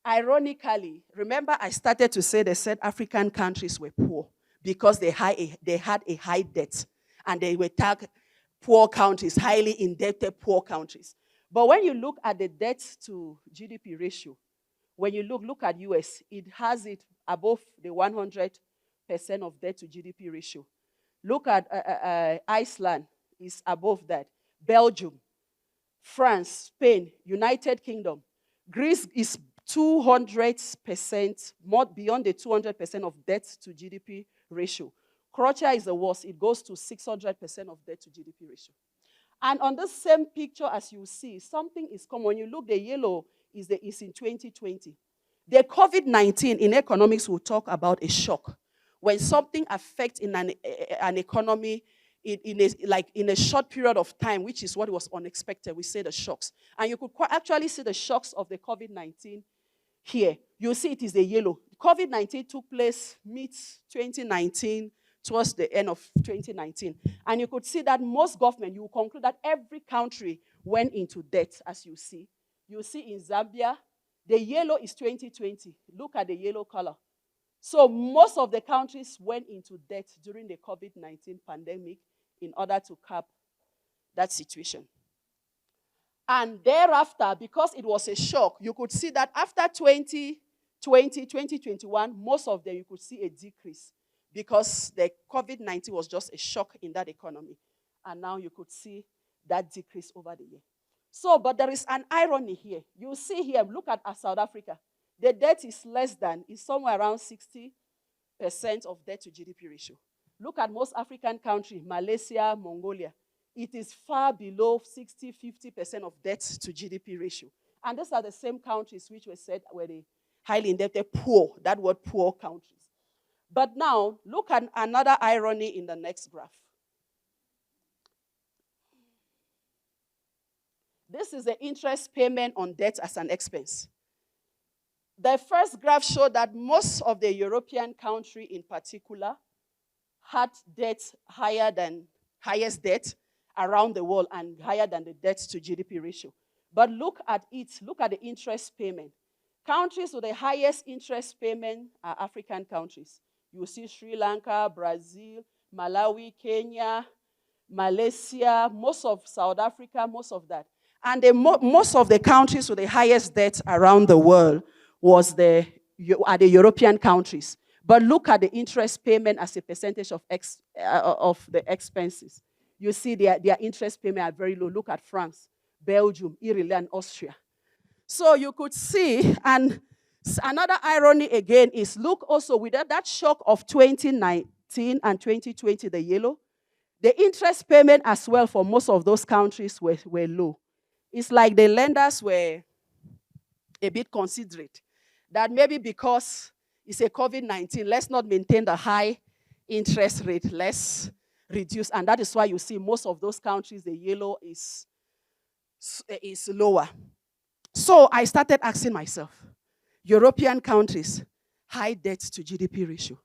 ironically, remember I started to say they said African countries were poor because they had a high debt. And they were tagged poor countries, highly indebted poor countries. But when you look at the debt to GDP ratio, when you look at US, it has it above the 100% of debt to GDP ratio. Look at Iceland, is above that. Belgium, France, Spain, United Kingdom. Greece is 200%, more beyond the 200% of debt to GDP ratio. Croatia is the worst. It goes to 600% of debt to GDP ratio. And on the same picture, as you see, something is common. When you look, the yellow is in 2020. The COVID-19 in economics will talk about a shock. When something affects in an economy in a short period of time, which is what was unexpected, we say the shocks. And you could actually see the shocks of the COVID-19 here. You see it is the yellow. COVID-19 took place mid-2019, towards the end of 2019. And you could see that most government, you will conclude that every country went into debt, as you see. You see in Zambia, the yellow is 2020. Look at the yellow color. So most of the countries went into debt during the COVID-19 pandemic in order to cap that situation. And thereafter, because it was a shock, you could see that after 2020, 2021, most of them you could see a decrease because the COVID-19 was just a shock in that economy. And now you could see that decrease over the year. So, but there is an irony here. You see here, look at South Africa. The debt is somewhere around 60% of debt to GDP ratio. Look at most African countries, Malaysia, Mongolia. It is far below 60, 50% of debt to GDP ratio. And these are the same countries which were said were the highly indebted poor, that word poor countries. But now, look at another irony in the next graph. This is the interest payment on debt as an expense. The first graph showed that most of the European countries in particular had debt highest debt around the world and higher than the debt to GDP ratio. But look at the interest payment. Countries with the highest interest payment are African countries. You see Sri Lanka, Brazil, Malawi, Kenya, Malaysia, most of South Africa, most of that. And most of the countries with the highest debt around the world are the European countries. But look at the interest payment as a percentage of the expenses. You see their interest payment are very low. Look at France, Belgium, Ireland, Austria. So you could see, and another irony again is, look also with that shock of 2019 and 2020, the yellow, the interest payment as well for most of those countries were low. It's like the lenders were a bit considerate. That maybe because it's a COVID-19, let's not maintain the high interest rate, let's reduce. And that is why you see most of those countries, the yellow is lower. So I started asking myself, European countries, high debt to GDP ratio.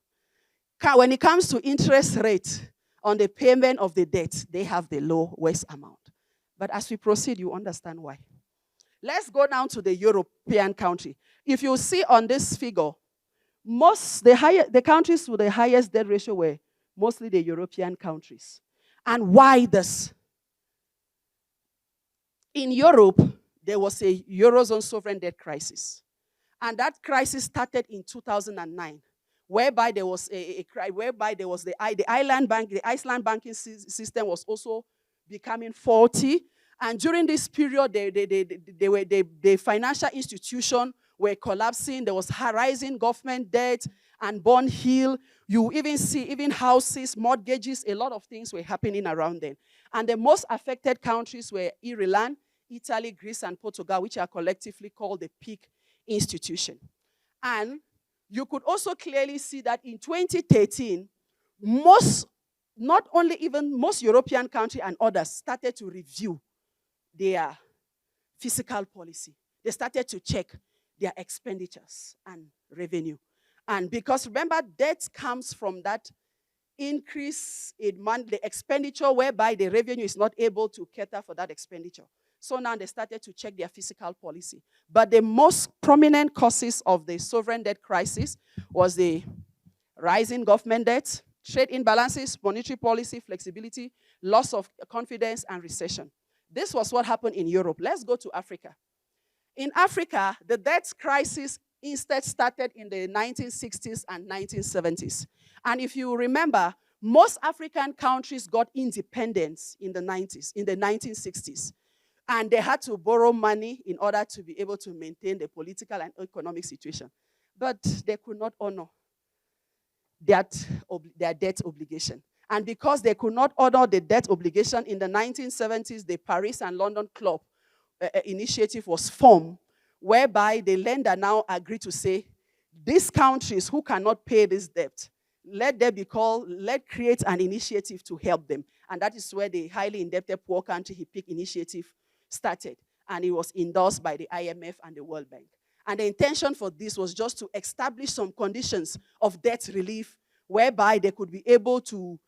When it comes to interest rate on the payment of the debt, they have the lowest amount. But as we proceed, you understand why. Let's go down to the European country. If you see on this figure, the countries with the highest debt ratio were mostly the European countries. And why this? In Europe, there was a Eurozone sovereign debt crisis. And that crisis started in 2009, whereby there was the Iceland banking system was also becoming faulty. And during this period, the financial institutions were collapsing. There was rising government debt and bond yield. You even see houses, mortgages, a lot of things were happening around them. And the most affected countries were Ireland, Italy, Greece, and Portugal, which are collectively called the peak institution. And you could also clearly see that in 2013, most European countries and others started to review their fiscal policy. They started to check their expenditures and revenue. And because remember, debt comes from that increase in the expenditure whereby the revenue is not able to cater for that expenditure. So now they started to check their fiscal policy. But the most prominent causes of the sovereign debt crisis was the rising government debt, trade imbalances, monetary policy flexibility, loss of confidence, and recession. This was what happened in Europe. Let's go to Africa. In Africa, the debt crisis instead started in the 1960s and 1970s. And if you remember, most African countries got independence in the 90s, in the 1960s. And they had to borrow money in order to be able to maintain the political and economic situation. But they could not honor their debt obligation. And because they could not honor the debt obligation, in the 1970s, the Paris and London Club initiative was formed, whereby the lender now agreed to say, these countries who cannot pay this debt, let create an initiative to help them. And that is where the highly indebted poor country HIPIC initiative started. And it was endorsed by the IMF and the World Bank. And the intention for this was just to establish some conditions of debt relief, whereby they could be able to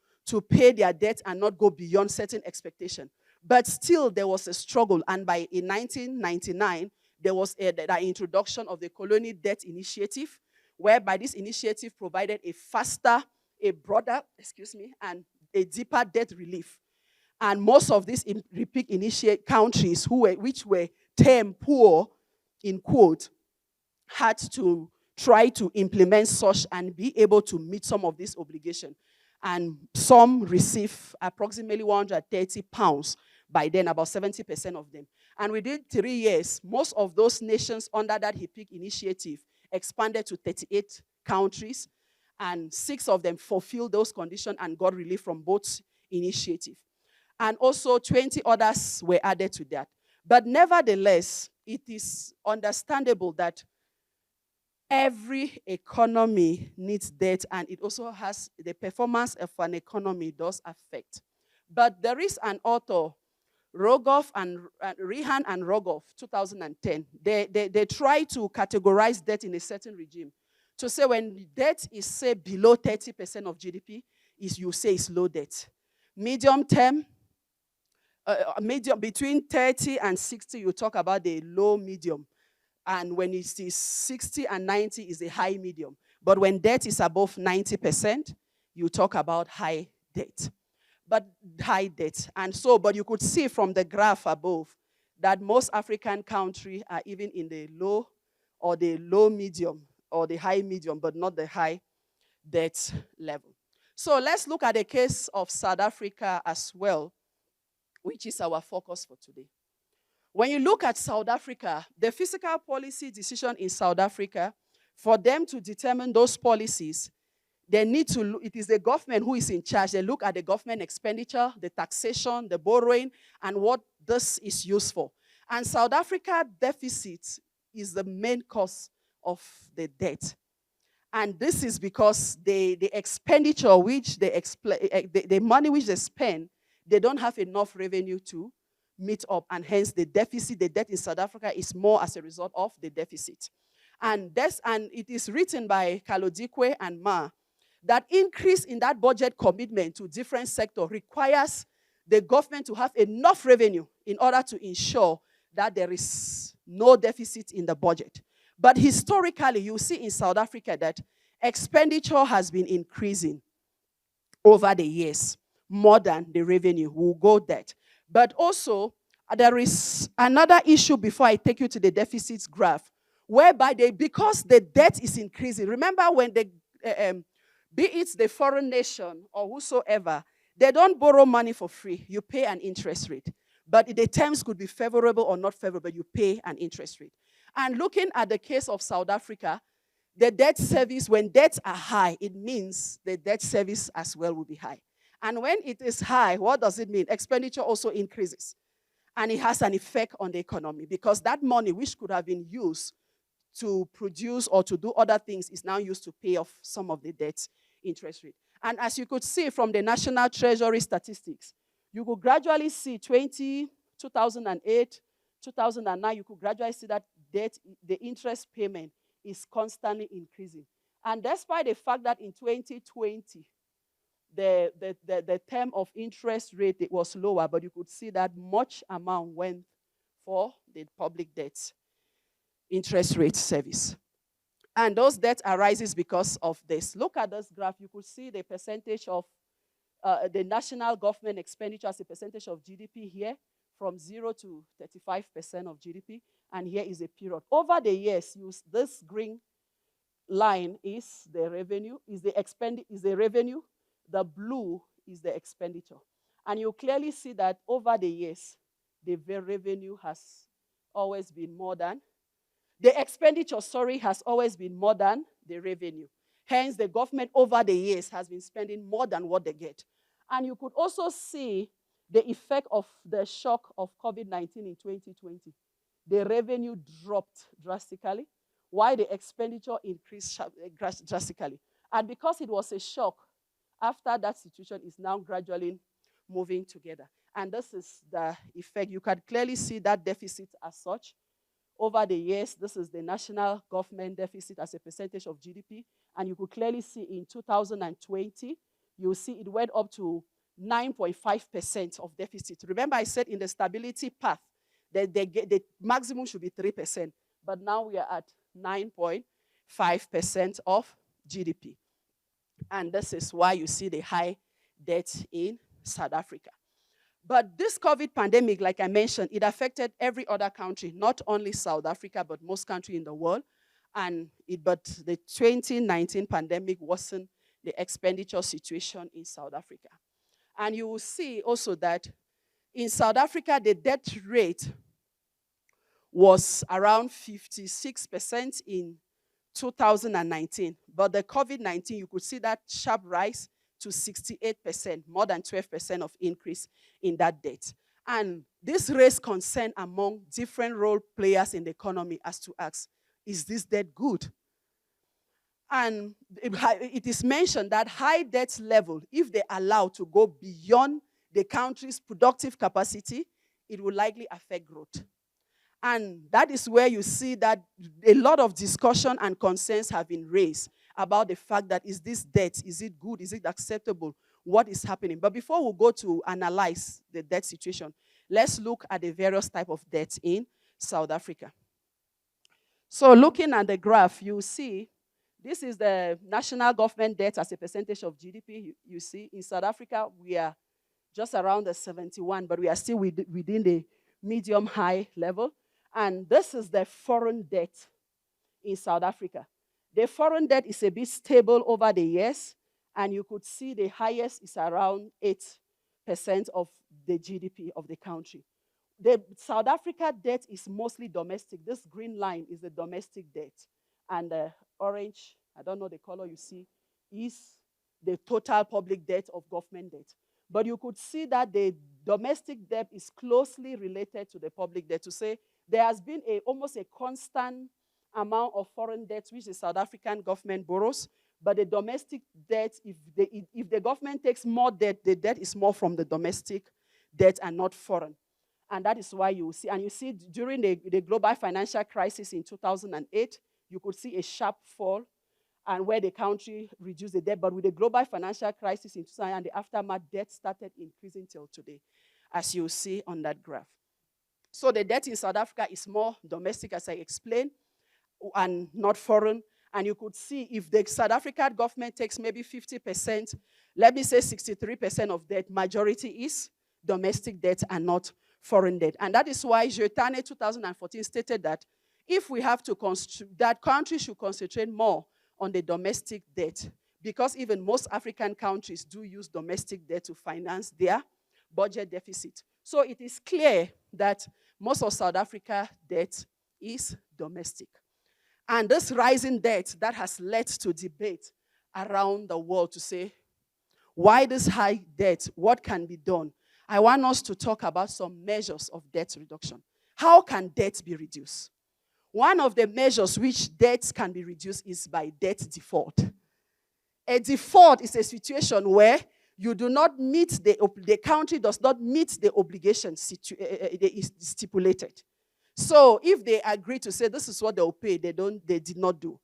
pay their debt and not go beyond certain expectation. But still, there was a struggle. And in 1999, there was the introduction of the Colony Debt Initiative, whereby this initiative provided a faster, a broader, and a deeper debt relief. And most of these HIPIC countries which were termed poor, in quote, had to try to implement such and be able to meet some of these obligations. And some receive approximately £130 by then, about 70% of them. And within 3 years, most of those nations under that HIPIC initiative expanded to 38 countries, and 6 of them fulfilled those conditions and got relief from both initiatives. And also 20 others were added to that. But nevertheless, it is understandable that every economy needs debt, and it also has the performance of an economy does affect. But there is an author, Rogoff and Rehan and Rogoff, 2010. They try to categorize debt in a certain regime. To say when debt is, say, below 30% of GDP, you say it's low debt. Medium term, between 30 and 60, you talk about the low medium. And when it is 60 and 90 is a high medium. But when debt is above 90%, you talk about high debt. But you could see from the graph above that most African countries are even in the low or the low medium or the high medium, but not the high debt level. So let's look at the case of South Africa as well, which is our focus for today. When you look at South Africa, the fiscal policy decision in South Africa, for them to determine those policies, they need to look, it is the government who is in charge. They look at the government expenditure, the taxation, the borrowing, and what this is used for. And South Africa deficit is the main cause of the debt. And this is because the expenditure which the money which they spend, they don't have enough revenue to meet up, and hence the deficit, the debt in South Africa is more as a result of the deficit. And it is written by Kalodikwe and Ma that increase in that budget commitment to different sectors requires the government to have enough revenue in order to ensure that there is no deficit in the budget. But historically, you see in South Africa that expenditure has been increasing over the years more than the revenue. We'll go that. But also, there is another issue before I take you to the deficits graph, whereby because the debt is increasing. Remember when be it the foreign nation or whosoever, they don't borrow money for free. You pay an interest rate. But the terms could be favorable or not favorable. You pay an interest rate. And looking at the case of South Africa, the debt service, when debts are high, it means the debt service as well will be high. And when it is high, what does it mean? Expenditure also increases. And it has an effect on the economy because that money which could have been used to produce or to do other things is now used to pay off some of the debt interest rate. And as you could see from the National Treasury statistics, you could gradually see 2008, 2009, you could gradually see that debt, the interest payment is constantly increasing. And despite the fact that in 2020, the term of interest rate, it was lower, but you could see that much amount went for the public debt interest rate service. And those debt arises because of this. Look at this graph. You could see the percentage of the national government expenditure as a percentage of GDP here, from 0 to 35% of GDP. And here is a period. Over the years, this green line is the revenue, is the revenue. The blue is the expenditure. And you clearly see that over the years, the revenue has always been more than, the expenditure, has always been more than the revenue. Hence, the government over the years has been spending more than what they get. And you could also see the effect of the shock of COVID-19 in 2020. The revenue dropped drastically, while the expenditure increased drastically. And because it was a shock, after that situation is now gradually moving together. And this is the effect. You can clearly see that deficit as such. Over the years, this is the national government deficit as a percentage of GDP. And you could clearly see in 2020, you see it went up to 9.5% of deficit. Remember I said in the stability path that the maximum should be 3%. But now we are at 9.5% of GDP. And this is why you see the high debt in South Africa. But this COVID pandemic, like I mentioned, it affected every other country, not only South Africa, but most countries in the world. But the 2019 pandemic worsened the expenditure situation in South Africa. And you will see also that in South Africa, the debt rate was around 56% in 2019. But the COVID-19, you could see that sharp rise to 68%, more than 12% of increase in that debt. And this raised concern among different role players in the economy as to ask, is this debt good? And it is mentioned that high debt level, if they allow to go beyond the country's productive capacity, it will likely affect growth. And that is where you see that a lot of discussion and concerns have been raised about the fact that is this debt, is it good, is it acceptable, what is happening? But before we go to analyze the debt situation, let's look at the various types of debt in South Africa. So looking at the graph, you see this is the national government debt as a percentage of GDP. You see in South Africa, we are just around the 71, but we are still within the medium-high level. And this is the foreign debt in South Africa. The foreign debt is a bit stable over the years, and you could see the highest is around 8% of the GDP of the country. The South Africa debt is mostly domestic. This green line is the domestic debt. And the orange, I don't know the color you see, is the total public debt of government debt. But you could see that the domestic debt is closely related to the public debt. To say there has been almost a constant amount of foreign debt which the South African government borrows, but the domestic debt, if the government takes more debt, the debt is more from the domestic debt and not foreign. And that is why you see, and you see during the global financial crisis in 2008, you could see a sharp fall and where the country reduced the debt. But with the global financial crisis in 2000 and the aftermath, debt started increasing till today, as you see on that graph. So the debt in South Africa is more domestic, as I explained, and not foreign. And you could see if the South African government takes maybe 50%, let me say 63% of debt, majority is domestic debt and not foreign debt. And that is why Gisele 2014 stated that if we have to, that countries should concentrate more on the domestic debt, because even most African countries do use domestic debt to finance their budget deficit. So it is clear that most of South Africa's debt is domestic. And this rising debt that has led to debate around the world to say, why this high debt? What can be done? I want us to talk about some measures of debt reduction. How can debt be reduced? One of the measures which debt can be reduced is by debt default. A default is a situation where you do not meet the country does not meet the obligation stipulated. So if they agree to say this is what they'll pay, they did not do.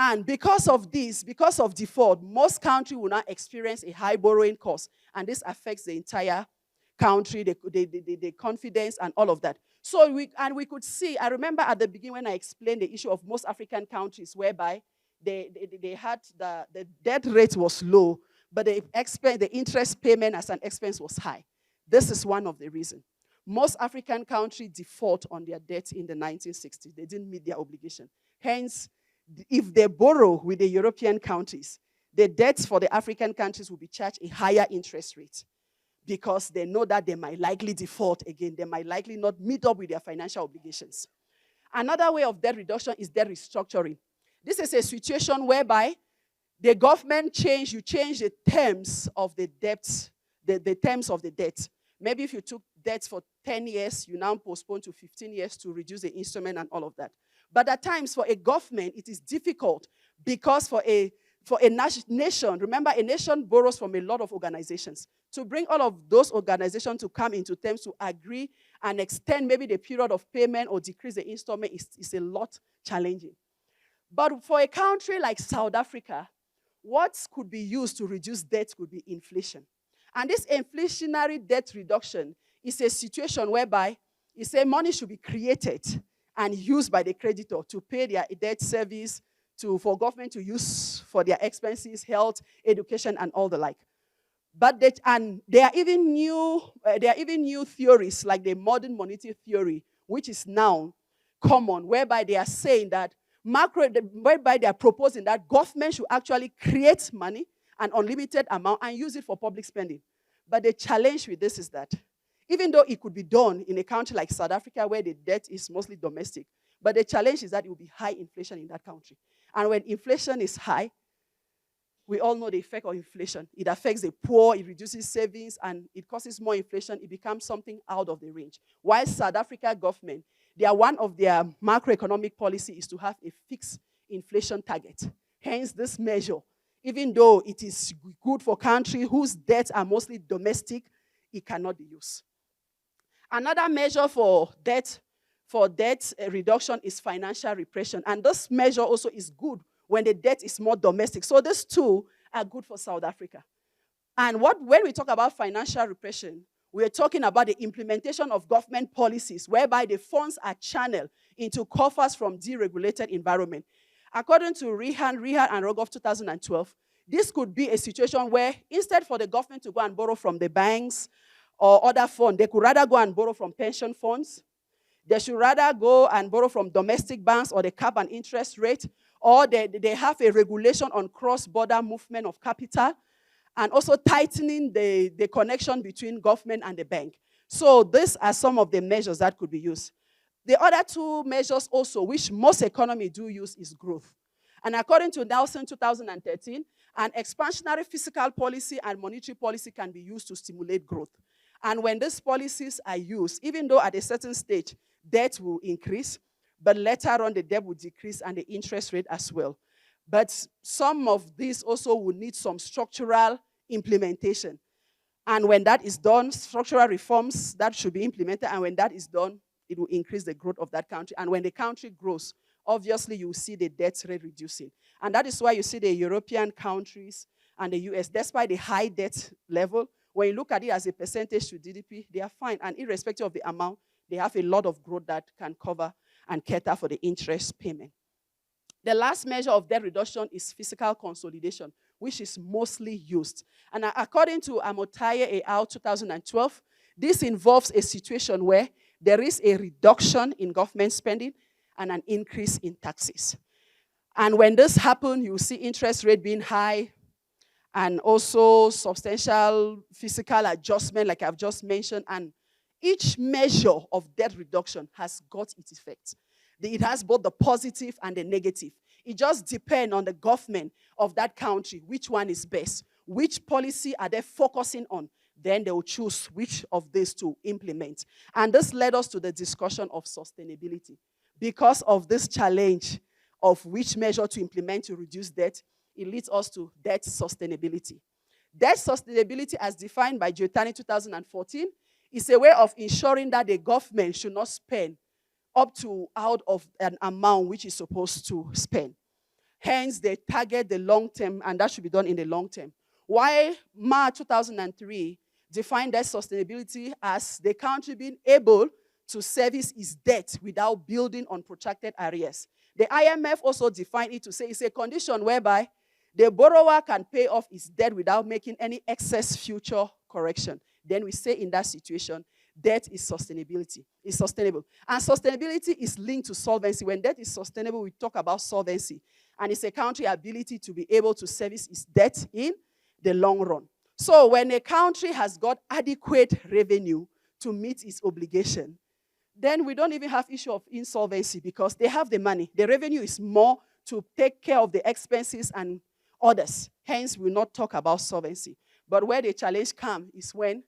And because of this, because of default, most countries will now experience a high borrowing cost. And this affects the entire country, the confidence and all of that. So we could see, I remember at the beginning when I explained the issue of most African countries whereby they had the debt rate was low, but the interest payment as an expense was high. This is one of the reasons. Most African countries default on their debt in the 1960s. They didn't meet their obligation. Hence, if they borrow with the European countries, the debts for the African countries will be charged a higher interest rate because they know that they might likely default again. They might likely not meet up with their financial obligations. Another way of debt reduction is debt restructuring. This is a situation whereby the government change the terms of the debt, the terms of the debt. Maybe if you took debt for 10 years, you now postpone to 15 years to reduce the instrument and all of that. But at times, for a government, it is difficult because for a nation, remember, a nation borrows from a lot of organizations. To bring all of those organizations to come into terms to agree and extend maybe the period of payment or decrease the installment is a lot challenging. But for a country like South Africa, what could be used to reduce debt could be inflation. And this inflationary debt reduction is a situation whereby you say money should be created and used by the creditor to pay their debt service, for government to use for their expenses, health, education, and all the like. But there are even new theories like the modern monetary theory, which is now common, whereby they are saying that whereby they are proposing that government should actually create money, an unlimited amount, and use it for public spending. But the challenge with this is that even though it could be done in a country like South Africa where the debt is mostly domestic, but the challenge is that it will be high inflation in that country. And when inflation is high, we all know the effect of inflation. It affects the poor, it reduces savings, and it causes more inflation. It becomes something out of the range. While South Africa government, one of their macroeconomic policy is to have a fixed inflation target. Hence, this measure, even though it is good for countries whose debts are mostly domestic, it cannot be used. Another measure for debt reduction is financial repression. And this measure also is good when the debt is more domestic. So these two are good for South Africa. And when we talk about financial repression, we are talking about the implementation of government policies whereby the funds are channeled into coffers from deregulated environment. According to Rehan and Rogoff 2012, this could be a situation where instead for the government to go and borrow from the banks or other funds, they could rather go and borrow from pension funds. They should rather go and borrow from domestic banks or the cap and interest rate, or they have a regulation on cross-border movement of capital, and also tightening the connection between government and the bank. So these are some of the measures that could be used. The other two measures also, which most economies do use, is growth. And according to Nelson 2013, an expansionary fiscal policy and monetary policy can be used to stimulate growth. And when these policies are used, even though at a certain stage, debt will increase, but later on the debt will decrease and the interest rate as well. But some of these also will need some structural implementation. And when that is done, structural reforms that should be implemented, and when that is done, it will increase the growth of that country. And when the country grows, obviously you will see the debt rate reducing. And that is why you see the European countries and the US, despite the high debt level, when you look at it as a percentage to GDP, they are fine. And irrespective of the amount, they have a lot of growth that can cover and cater for the interest payment. The last measure of debt reduction is fiscal consolidation, which is mostly used. And according to Amotaye et al. 2012, this involves a situation where there is a reduction in government spending and an increase in taxes. And when this happens, you see interest rate being high and also substantial fiscal adjustment, like I've just mentioned. And each measure of debt reduction has got its effects. It has both the positive and the negative. It just depends on the government of that country, which one is best, which policy are they focusing on. Then they will choose which of these to implement. And this led us to the discussion of sustainability. Because of this challenge of which measure to implement to reduce debt, it leads us to debt sustainability. Debt sustainability, as defined by Giotani 2014, is a way of ensuring that the government should not spend up to out of an amount which is supposed to spend. Hence, they target the long term, and that should be done in the long term. Why March 2003 defined debt sustainability as the country being able to service its debt without building on protracted arrears. The IMF also defined it to say it's a condition whereby the borrower can pay off its debt without making any excess future correction. Then we say in that situation, debt is sustainability. It's sustainable. And sustainability is linked to solvency. When debt is sustainable, we talk about solvency. And it's a country's ability to be able to service its debt in the long run. So when a country has got adequate revenue to meet its obligation, then we don't even have issue of insolvency because they have the money. The revenue is more to take care of the expenses and others. Hence, we'll not talk about solvency. But where the challenge comes is when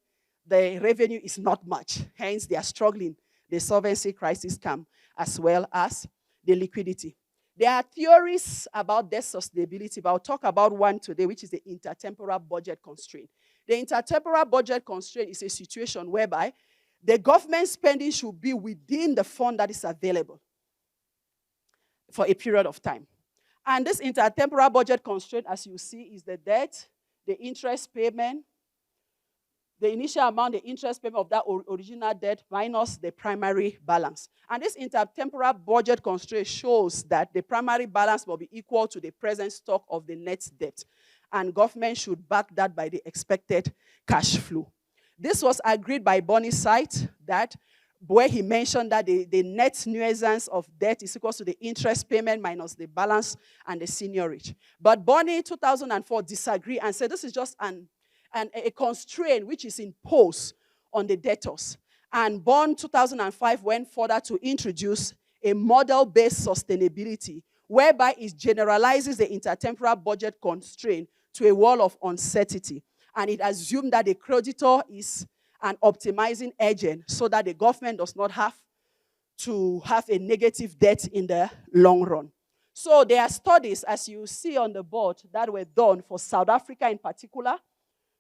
the revenue is not much. Hence, they are struggling. The solvency crisis comes as well as the liquidity. There are theories about debt sustainability, but I'll talk about one today, which is the intertemporal budget constraint. The intertemporal budget constraint is a situation whereby the government spending should be within the fund that is available for a period of time. And this intertemporal budget constraint, as you see, is the debt, the interest payment, the initial amount, the interest payment of that original debt minus the primary balance. And this intertemporal budget constraint shows that the primary balance will be equal to the present stock of the net debt. And government should back that by the expected cash flow. This was agreed by Bonnie's side, that where he mentioned that the net nuisance of debt is equal to the interest payment minus the balance and the seniorage. But Bonnie in 2004 disagreed and said this is just a constraint which is imposed on the debtors. And Bond 2005 went further to introduce a model-based sustainability, whereby it generalizes the intertemporal budget constraint to a wall of uncertainty. And it assumed that the creditor is an optimizing agent so that the government does not have to have a negative debt in the long run. So there are studies, as you see on the board, that were done for South Africa in particular.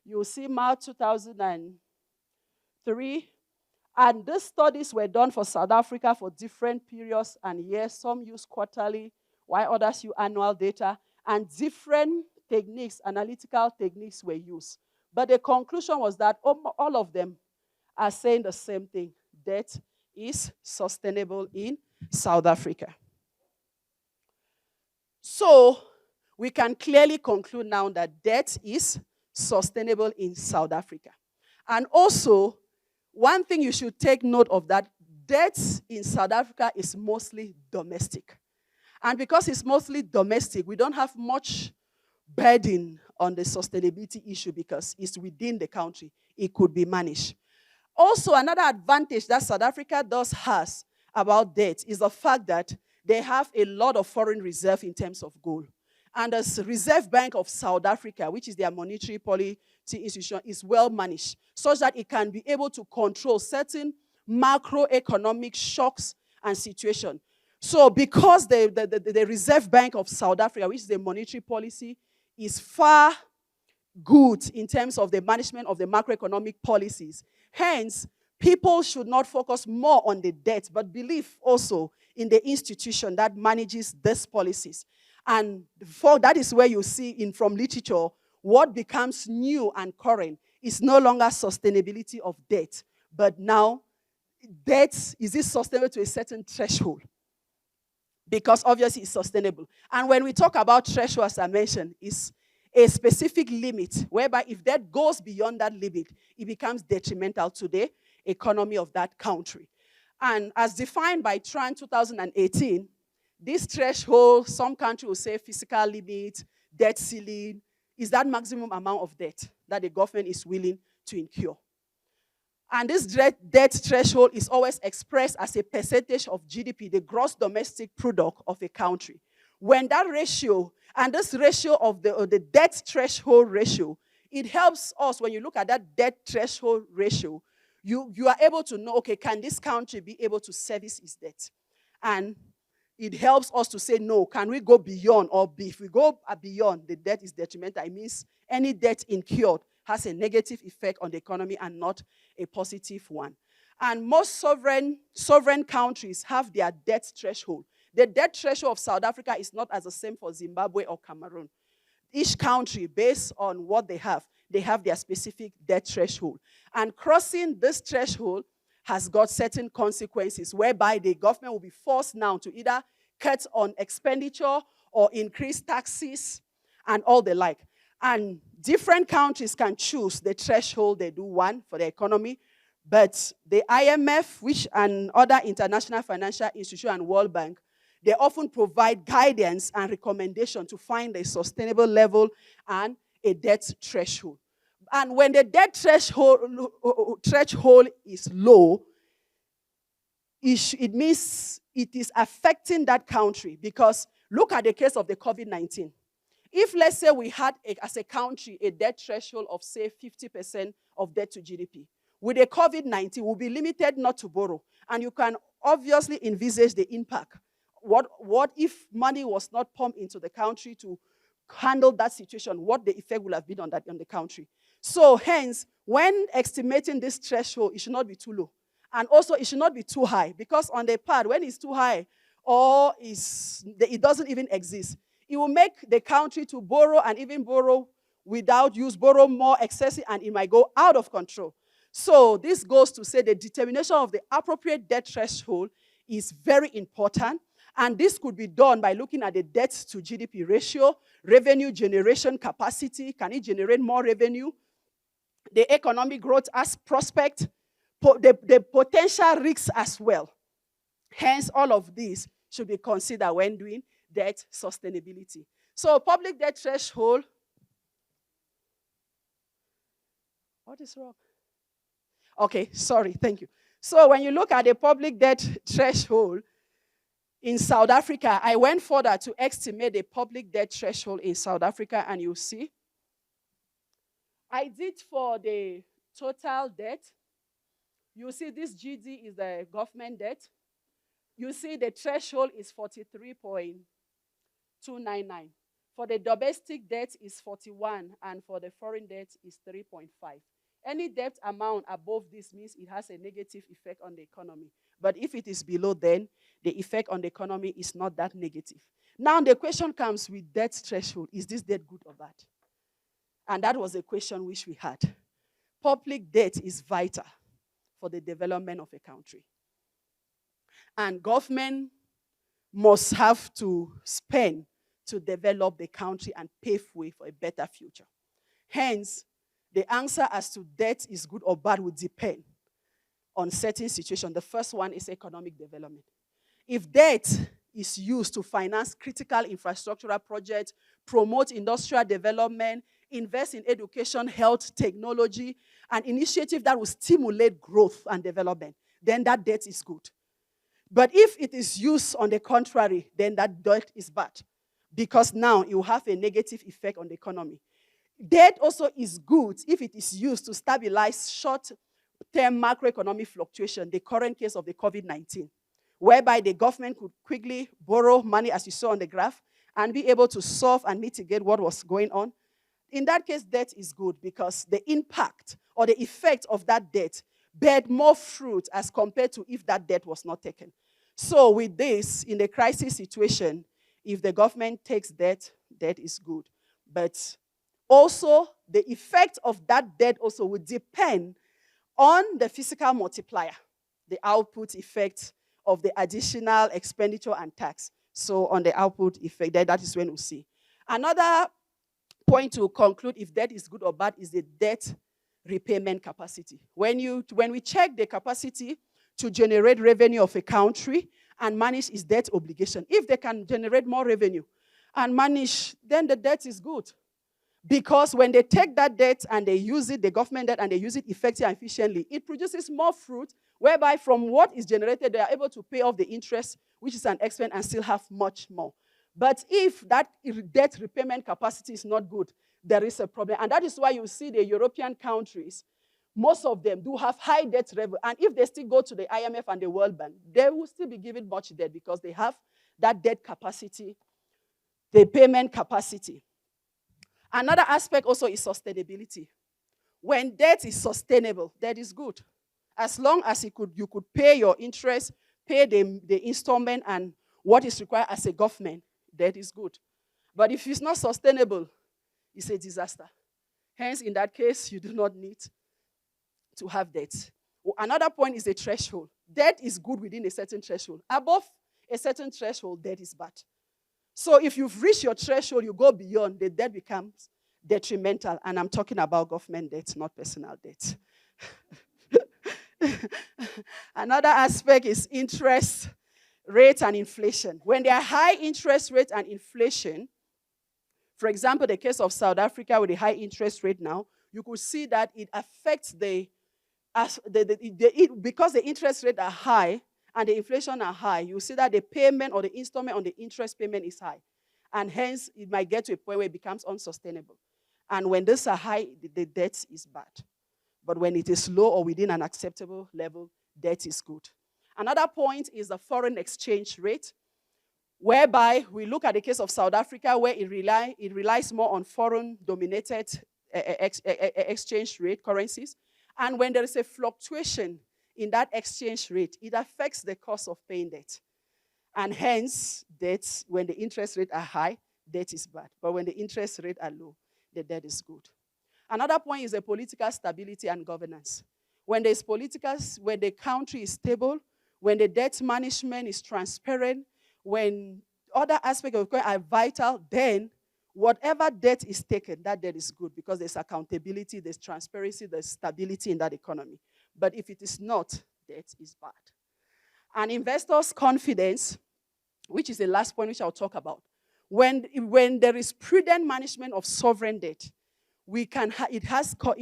You see March 2003. And these studies were done for South Africa for different periods and years. Some use quarterly, while others use annual data. And different techniques, analytical techniques were used. But the conclusion was that all of them are saying the same thing. Debt is sustainable in South Africa. So we can clearly conclude now that debt is sustainable in South Africa. And also, one thing you should take note of, that debt in South Africa is mostly domestic. And because it's mostly domestic, we don't have much burden on the sustainability issue because it's within the country. It could be managed. Also, another advantage that South Africa has about debt is the fact that they have a lot of foreign reserve in terms of gold. And the Reserve Bank of South Africa, which is their monetary policy institution, is well managed, such that it can be able to control certain macroeconomic shocks and situations. So because the Reserve Bank of South Africa, which is the monetary policy, is far good in terms of the management of the macroeconomic policies, hence, people should not focus more on the debt, but believe also in the institution that manages these policies. And that is where you see from literature, what becomes new and current is no longer sustainability of debt, but now debt, is it sustainable to a certain threshold? Because obviously it's sustainable. And when we talk about threshold, as I mentioned, it's a specific limit, whereby if debt goes beyond that limit, it becomes detrimental to the economy of that country. And as defined by Tran 2018, this threshold, some countries will say fiscal limit, debt ceiling, is that maximum amount of debt that the government is willing to incur. And this debt threshold is always expressed as a percentage of GDP, the gross domestic product of a country. When that ratio, and this ratio of the debt threshold ratio, it helps us, when you look at that debt threshold ratio, you are able to know, okay, can this country be able to service its debt? And it helps us to say, no, can we go beyond? Or if we go beyond, the debt is detrimental. It means any debt incurred has a negative effect on the economy and not a positive one. And most sovereign countries have their debt threshold. The debt threshold of South Africa is not as the same for Zimbabwe or Cameroon. Each country, based on what they have their specific debt threshold. And crossing this threshold has got certain consequences, whereby the government will be forced now to either cut on expenditure or increase taxes and all the like. And different countries can choose the threshold they do want for the economy. But the IMF, which and other international financial institutions and World Bank, they often provide guidance and recommendation to find a sustainable level and a debt threshold. And when the debt threshold is low, it means it is affecting that country. Because look at the case of the COVID-19. If, let's say, we had, as a country, a debt threshold of, say, 50% of debt to GDP, with a COVID-19, we'll be limited not to borrow. And you can obviously envisage the impact. What if money was not pumped into the country to handle that situation? What the effect would have been on the country? So hence, when estimating this threshold, it should not be too low. And also, it should not be too high. Because on the part, when it's too high, or it doesn't even exist, it will make the country to borrow and even borrow without use, borrow more excessive, and it might go out of control. So this goes to say the determination of the appropriate debt threshold is very important. And this could be done by looking at the debt to GDP ratio, revenue generation capacity, can it generate more revenue, the economic growth as prospect, the potential risks as well. Hence, all of these should be considered when doing debt sustainability. So public debt threshold. What is wrong? Okay, sorry, thank you. So when you look at the public debt threshold in South Africa, I went further to estimate the public debt threshold in South Africa, and you see, I did for the total debt. You see this GD is the government debt. You see the threshold is 43.299. For the domestic debt is 41, and for the foreign debt is 3.5. Any debt amount above this means it has a negative effect on the economy. But if it is below, then the effect on the economy is not that negative. Now the question comes with debt threshold. Is this debt good or bad? And that was a question which we had. Public debt is vital for the development of a country. And government must have to spend to develop the country and pave way for a better future. Hence, the answer as to debt is good or bad would depend on certain situations. The first one is economic development. If debt is used to finance critical infrastructural projects, promote industrial development, invest in education, health, technology, and initiative that will stimulate growth and development, then that debt is good. But if it is used on the contrary, then that debt is bad, because now it will have a negative effect on the economy. Debt also is good if it is used to stabilize short-term macroeconomic fluctuation, the current case of the COVID-19, whereby the government could quickly borrow money, as you saw on the graph, and be able to solve and mitigate what was going on. In that case, debt is good because the impact or the effect of that debt bear more fruit as compared to if that debt was not taken. So with this, in the crisis situation, if the government takes debt, debt is good. But also, the effect of that debt also would depend on the fiscal multiplier, the output effect of the additional expenditure and tax. So on the output effect, that is when we'll see. Another point to conclude if debt is good or bad is the debt repayment capacity. When we check the capacity to generate revenue of a country and manage its debt obligation, if they can generate more revenue and manage, then the debt is good. Because when they take that debt and they use it, the government debt, and they use it effectively and efficiently, it produces more fruit, whereby from what is generated, they are able to pay off the interest, which is an expense, and still have much more. But if that debt repayment capacity is not good, there is a problem. And that is why you see the European countries, most of them do have high debt level. And if they still go to the IMF and the World Bank, they will still be given much debt because they have that debt capacity, the payment capacity. Another aspect also is sustainability. When debt is sustainable, that is good. As long as you could pay your interest, pay the installment, and what is required as a government, debt is good. But if it's not sustainable, it's a disaster. Hence, in that case, you do not need to have debt. Another point is the threshold. Debt is good within a certain threshold. Above a certain threshold, debt is bad. So if you've reached your threshold, you go beyond, the debt becomes detrimental. And I'm talking about government debt, not personal debt. Another aspect is interest rate and inflation. When there are high interest rate and inflation, for example, the case of South Africa with the high interest rate now, you could see that it affects because the interest rates are high and the inflation are high, you see that the payment or the installment on the interest payment is high. And hence, it might get to a point where it becomes unsustainable. And when these are high, the debt is bad. But when it is low or within an acceptable level, debt is good. Another point is the foreign exchange rate, whereby we look at the case of South Africa, where it relies more on foreign-dominated exchange rate currencies. And when there is a fluctuation in that exchange rate, it affects the cost of paying debt. And hence, debt, when the interest rates are high, debt is bad. But when the interest rates are low, the debt is good. Another point is the political stability and governance. When the country is stable, when the debt management is transparent, when other aspects of the economy are vital, then whatever debt is taken, that debt is good because there's accountability, there's transparency, there's stability in that economy. But if it is not, debt is bad. And investors' confidence, which is the last point which I'll talk about. When there is prudent management of sovereign debt, it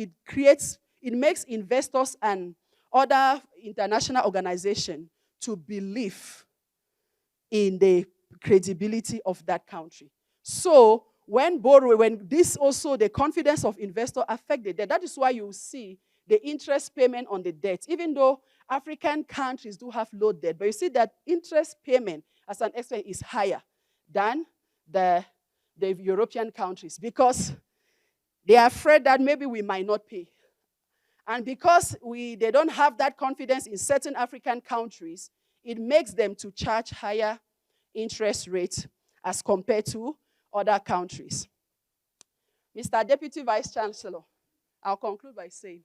makes investors and other international organizations to believe in the credibility of that country. So the confidence of investors affect the debt. That is why you see the interest payment on the debt, even though African countries do have low debt, but you see that interest payment as an expense is higher than the European countries because they are afraid that maybe we might not pay. And because they don't have that confidence in certain African countries, it makes them to charge higher interest rates as compared to other countries. Mr. Deputy Vice Chancellor, I'll conclude by saying,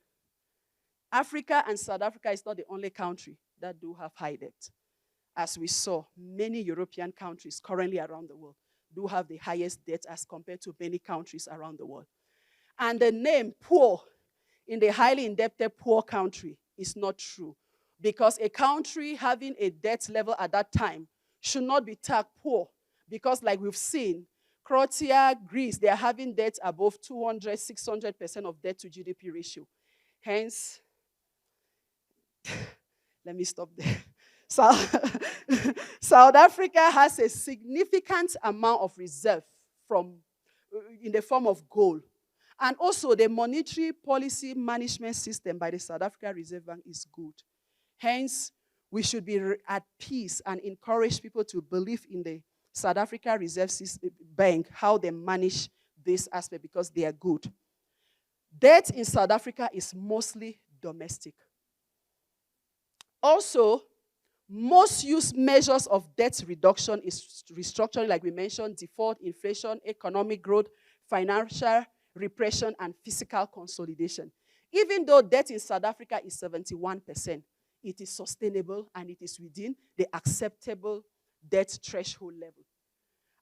Africa and South Africa is not the only country that do have high debt. As we saw, many European countries currently around the world do have the highest debt as compared to many countries around the world. And the name poor in the highly indebted poor country is not true because a country having a debt level at that time should not be tagged poor because like we've seen, Croatia, Greece, they are having debt above 200, 600% of debt to GDP ratio. Hence, let me stop there. South Africa has a significant amount of reserve in the form of gold. And also, the monetary policy management system by the South African Reserve Bank is good. Hence, we should be at peace and encourage people to believe in the South Africa Reserve Bank, how they manage this aspect, because they are good. Debt in South Africa is mostly domestic. Also, most used measures of debt reduction is restructuring, like we mentioned, default, inflation, economic growth, financial repression, and fiscal consolidation. Even though debt in South Africa is 71%, it is sustainable and it is within the acceptable debt threshold level.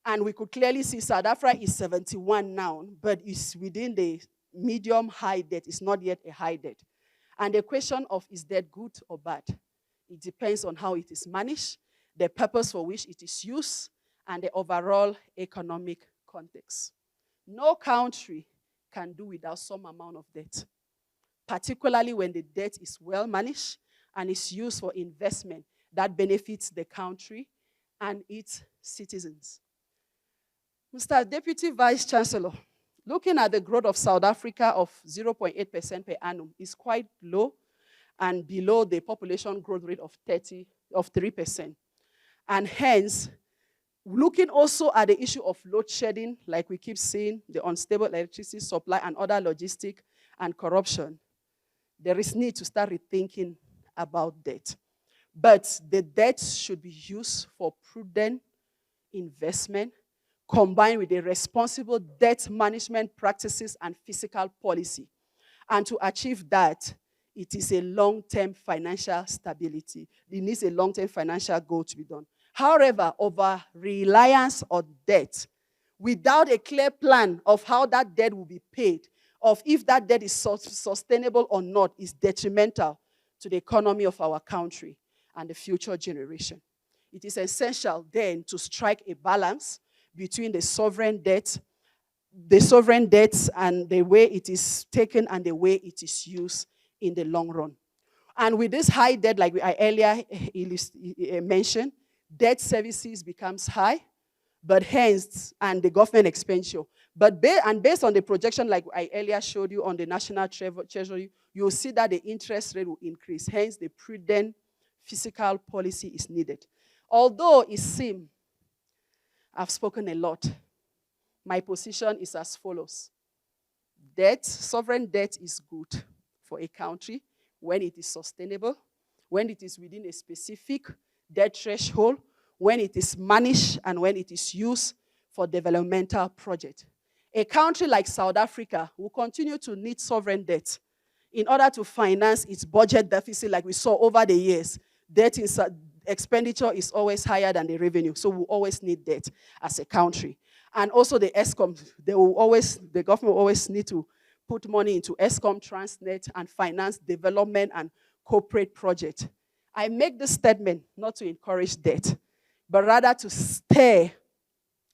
And we could clearly see South Africa is 71 now, but it's within the medium-high debt. It's not yet a high debt. And the question of is debt good or bad? It depends on how it is managed, the purpose for which it is used, and the overall economic context. No country can do without some amount of debt, particularly when the debt is well managed and is used for investment that benefits the country and its citizens. Mr. Deputy Vice Chancellor, looking at the growth of South Africa of 0.8% per annum is quite low and below the population growth rate of 3%. And hence, looking also at the issue of load shedding, like we keep seeing, the unstable electricity supply and other logistic and corruption, there is need to start rethinking about debt. But the debt should be used for prudent investment combined with a responsible debt management practices and fiscal policy. And to achieve that, it is a long-term financial stability. It needs a long-term financial goal to be done. However, over-reliance on debt without a clear plan of how that debt will be paid, of if that debt is sustainable or not, is detrimental to the economy of our country and the future generation. It is essential then to strike a balance between the sovereign debt and the way it is taken and the way it is used in the long run. And with this high debt, like I earlier mentioned, debt services becomes high, but hence, and the government expenditure. But based on the projection, like I earlier showed you on the National Treasury, you'll see that the interest rate will increase. Hence, the prudent fiscal policy is needed. Although it seems I've spoken a lot, my position is as follows. Sovereign debt is good for a country when it is sustainable, when it is within a specific debt threshold, when it is managed, and when it is used for developmental projects. A country like South Africa will continue to need sovereign debt in order to finance its budget deficit like we saw over the years. Expenditure is always higher than the revenue, so we'll always need debt as a country. And also the ESCOM, the government will always need to put money into ESCOM, Transnet, and finance development and corporate projects. I make this statement not to encourage debt, but rather to stir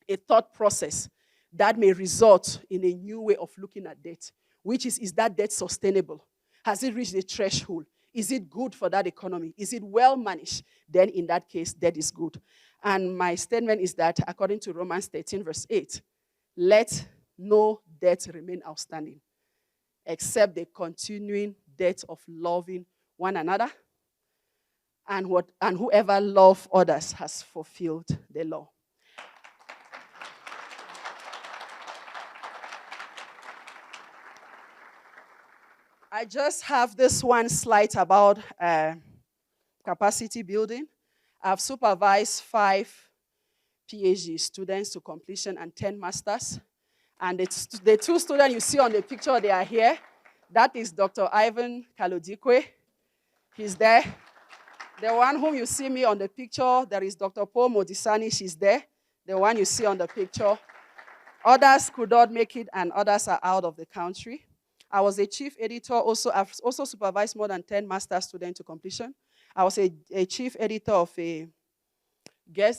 a thought process that may result in a new way of looking at debt, which is that debt sustainable? Has it reached the threshold? Is it good for that economy? Is it well managed? Then in that case, debt is good. And my statement is that according to Romans 13, verse 8, let no debt remain outstanding, except the continuing debt of loving one another, and whoever loves others has fulfilled the law. I just have this one slide about capacity building. I've supervised 5 PhD students to completion and 10 masters. And the 2 students you see on the picture, they are here. That is Dr. Ivan Kalodikwe. He's there. The one whom you see me on the picture, there is Dr. Paul Modisani. She's there. The one you see on the picture. Others could not make it, and others are out of the country. I was a chief editor. I've also supervised more than 10 master students to completion. I was a chief editor of I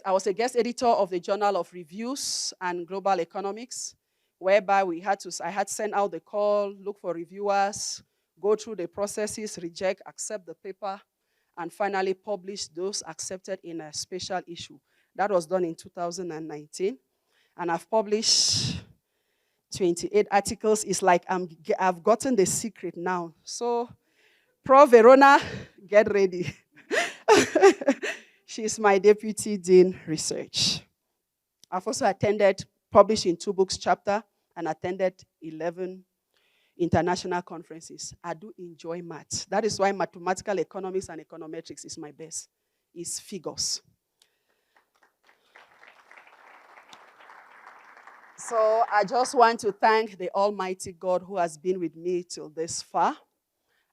was a guest editor of the Journal of Reviews and Global Economics, whereby I had sent out the call, look for reviewers, go through the processes, reject, accept the paper, and finally publish those accepted in a special issue. That was done in 2019. And I've published 28 articles. It's like I've gotten the secret now. So, Prof. Verona, get ready. She's my deputy dean research. I've also published in 2 books chapter, and attended 11 international conferences. I do enjoy math. That is why mathematical economics and econometrics is my best. It's figures. So I just want to thank the Almighty God who has been with me till this far.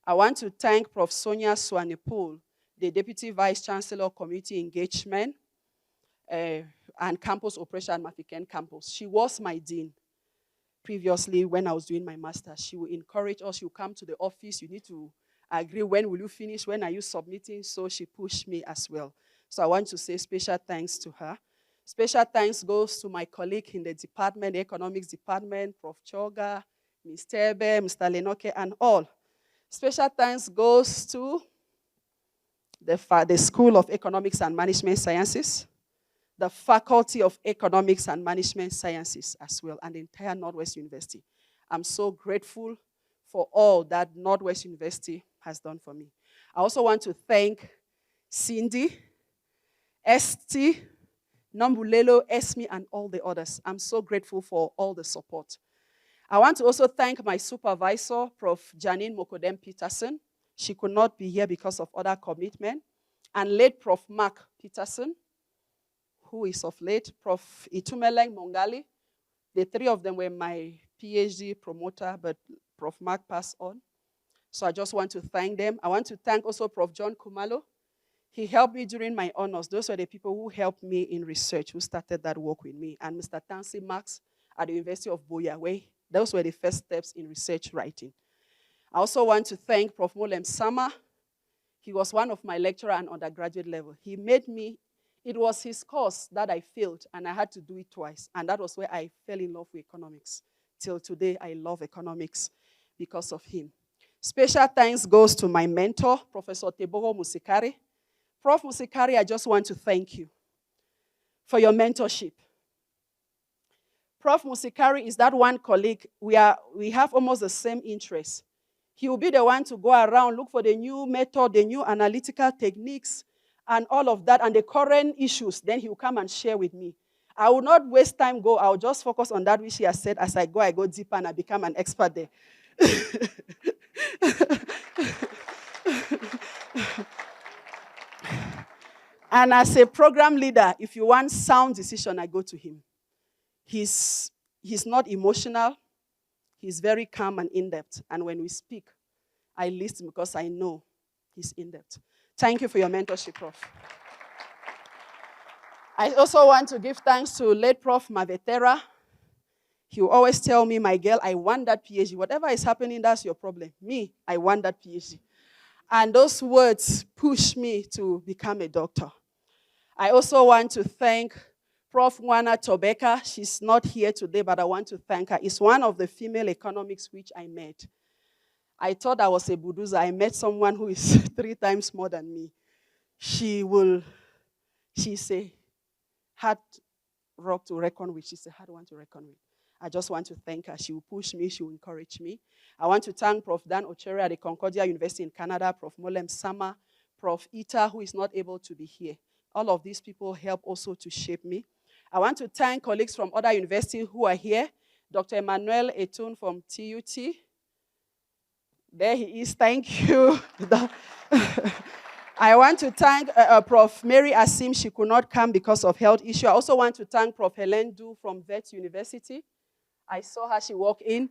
I want to thank Prof. Sonia Swanepoel, the Deputy Vice Chancellor, Community Engagement and Campus Operation at Mafikeng Campus. She was my dean previously when I was doing my master's. She will encourage us. She will come to the office. You need to agree, when will you finish? When are you submitting? So she pushed me as well. So I want to say special thanks to her. Special thanks goes to my colleague in the department, the economics department, Prof. Choga, Mr. Ebe, Mr. Lenoke, and all. Special thanks goes to the School of Economics and Management Sciences, the Faculty of Economics and Management Sciences as well, and the entire Northwest University. I'm so grateful for all that Northwest University has done for me. I also want to thank Cindy, Esti, Nambulelo, Esme, and all the others. I'm so grateful for all the support. I want to also thank my supervisor, Prof. Janine Mokodem Peterson. She could not be here because of other commitment. and late Prof. Mark Peterson, who is of late, Prof. Itumeleng Mongali. The three of them were my PhD promoter, but Prof. Mark passed on. So I just want to thank them. I want to thank also Prof. John Kumalo. He helped me during my honors. Those were the people who helped me in research, who started that work with me. And Mr. Tansy Marks at the University of Boyawe. Those were the first steps in research writing. I also want to thank Prof. Molem Sama. He was one of my lecturer and undergraduate level. He made me, it was his course that I failed, and I had to do it twice. And that was where I fell in love with economics. Till today, I love economics because of him. Special thanks goes to my mentor, Professor Tebogo Musikari. Prof. Musikari, I just want to thank you for your mentorship. Prof. Musikari is that one colleague, we have almost the same interests. He will be the one to go around, look for the new method, the new analytical techniques, and all of that, and the current issues. Then he will come and share with me. I will not waste time go. I will just focus on that which he has said. As I go deeper, and I become an expert there. And as a program leader, if you want sound decision, I go to him. He's not emotional. He's very calm and in-depth. And when we speak, I listen because I know he's in-depth. Thank you for your mentorship, Prof. I also want to give thanks to late Prof. Mavetera. He will always tell me, my girl, I want that PhD. Whatever is happening, that's your problem. Me, I want that PhD. And those words push me to become a doctor. I also want to thank Prof. Nwana Tobeka. She's not here today, but I want to thank her. It's one of the female economics which I met. I thought I was a bulldozer. I met someone who is 3 times more than me. She's a hard rock to reckon with. She's a hard one to reckon with. I just want to thank her. She will push me. She will encourage me. I want to thank Prof. Dan Ochere at the Concordia University in Canada, Prof. Molem Sama, Prof. Ita, who is not able to be here. All of these people help also to shape me. I want to thank colleagues from other universities who are here. Dr. Emmanuel Etun from TUT. There he is. Thank you. I want to thank Prof. Mary Asim. She could not come because of health issue. I also want to thank Prof. Helen Du from Vet University. I saw her. She walked in.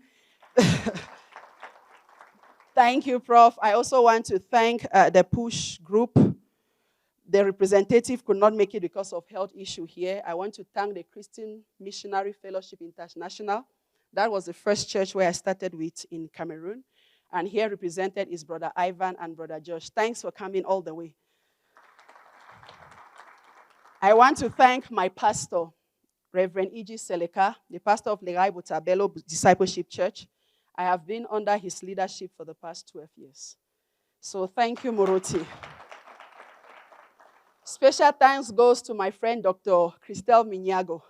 Thank you, Prof. I also want to thank the PUSH group. The representative could not make it because of health issue here. I want to thank the Christian Missionary Fellowship International. That was the first church where I started with in Cameroon. And here represented is Brother Ivan and Brother Josh. Thanks for coming all the way. I want to thank my pastor, Reverend E.G. Seleka, the pastor of Legai Butabelo Discipleship Church. I have been under his leadership for the past 12 years. So thank you, Moroti. Special thanks goes to my friend, Dr. Christelle Minyago.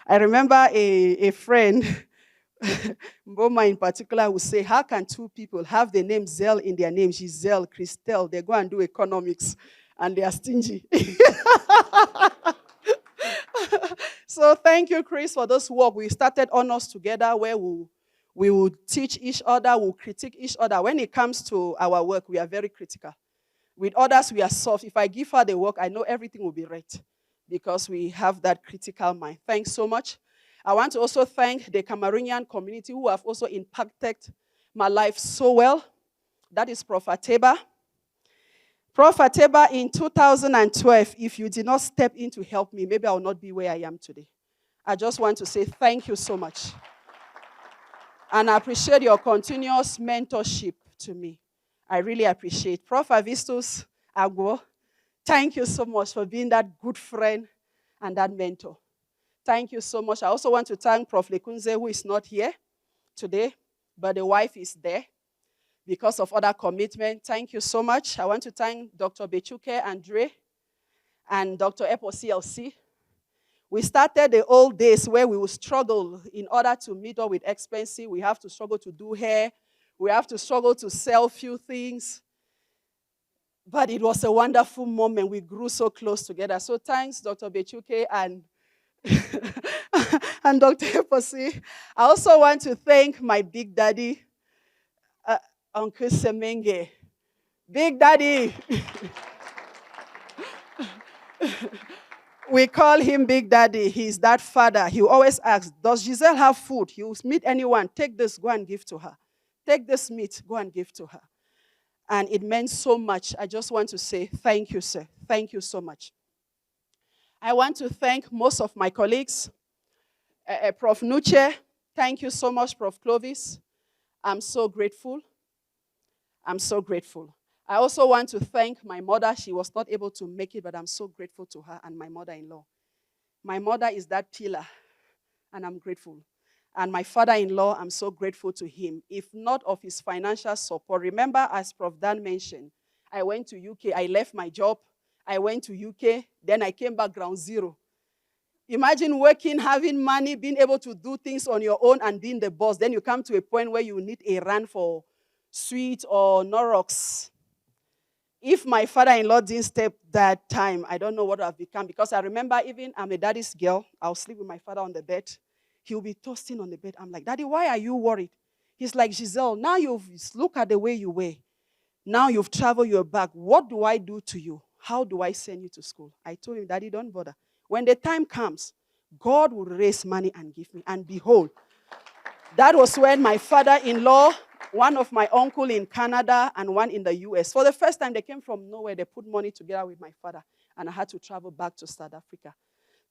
I remember a friend, Mboma in particular, would say, how can 2 people have the name Zell in their name? Gisele, Christelle, they go and do economics, and they are stingy. So thank you, Chris, for this work. We started honors together where we will teach each other, we'll critique each other. When it comes to our work, we are very critical. With others, we are soft. If I give her the work, I know everything will be right because we have that critical mind. Thanks so much. I want to also thank the Cameroonian community who have also impacted my life so well. That is Prof. Ateba. Prof. Ateba, in 2012, if you did not step in to help me, maybe I will not be where I am today. I just want to say thank you so much. And I appreciate your continuous mentorship to me. I really appreciate. Prof. Avistus Agwo, thank you so much for being that good friend and that mentor. Thank you so much. I also want to thank Prof. Lekunze, who is not here today, but the wife is there because of other commitment. Thank you so much. I want to thank Dr. Bechuke Andre and Dr. Epo CLC. We started the old days where we would struggle in order to meet up with expenses. We have to struggle to do hair. We have to struggle to sell few things. But it was a wonderful moment. We grew so close together. So thanks, Dr. Bechuke and, and Dr. Eposi. I also want to thank my big daddy, Uncle Semenge, Big Daddy. We call him Big Daddy. He's that father. He always asks, does Gisele have food? He will meet anyone. Take this, go and give to her. Take this meat, go and give to her. And it meant so much. I just want to say thank you, sir. Thank you so much. I want to thank most of my colleagues. Prof. Nuche, thank you so much, Prof. Clovis. I'm so grateful. I'm so grateful. I also want to thank my mother. She was not able to make it, but I'm so grateful to her and my mother-in-law. My mother is that pillar, and I'm grateful. And my father-in-law, I'm so grateful to him. If not of his financial support, remember, as Prof. Dan mentioned, I went to UK, I left my job, I went to UK, then I came back ground zero. Imagine working, having money, being able to do things on your own and being the boss. Then you come to a point where you need a run for sweet or Norox. If my father-in-law didn't step that time, I don't know what I've become. Because I remember even I'm a daddy's girl. I'll sleep with my father on the bed. He'll be toasting on the bed. I'm like, Daddy, why are you worried? He's like, Gisele, now look at the way you were. Now you've traveled, you're back. What do I do to you? How do I send you to school? I told him, Daddy, don't bother. When the time comes, God will raise money and give me. And behold, that was when my father-in-law, one of my uncle in Canada and one in the US, for the first time, they came from nowhere. They put money together with my father. And I had to travel back to South Africa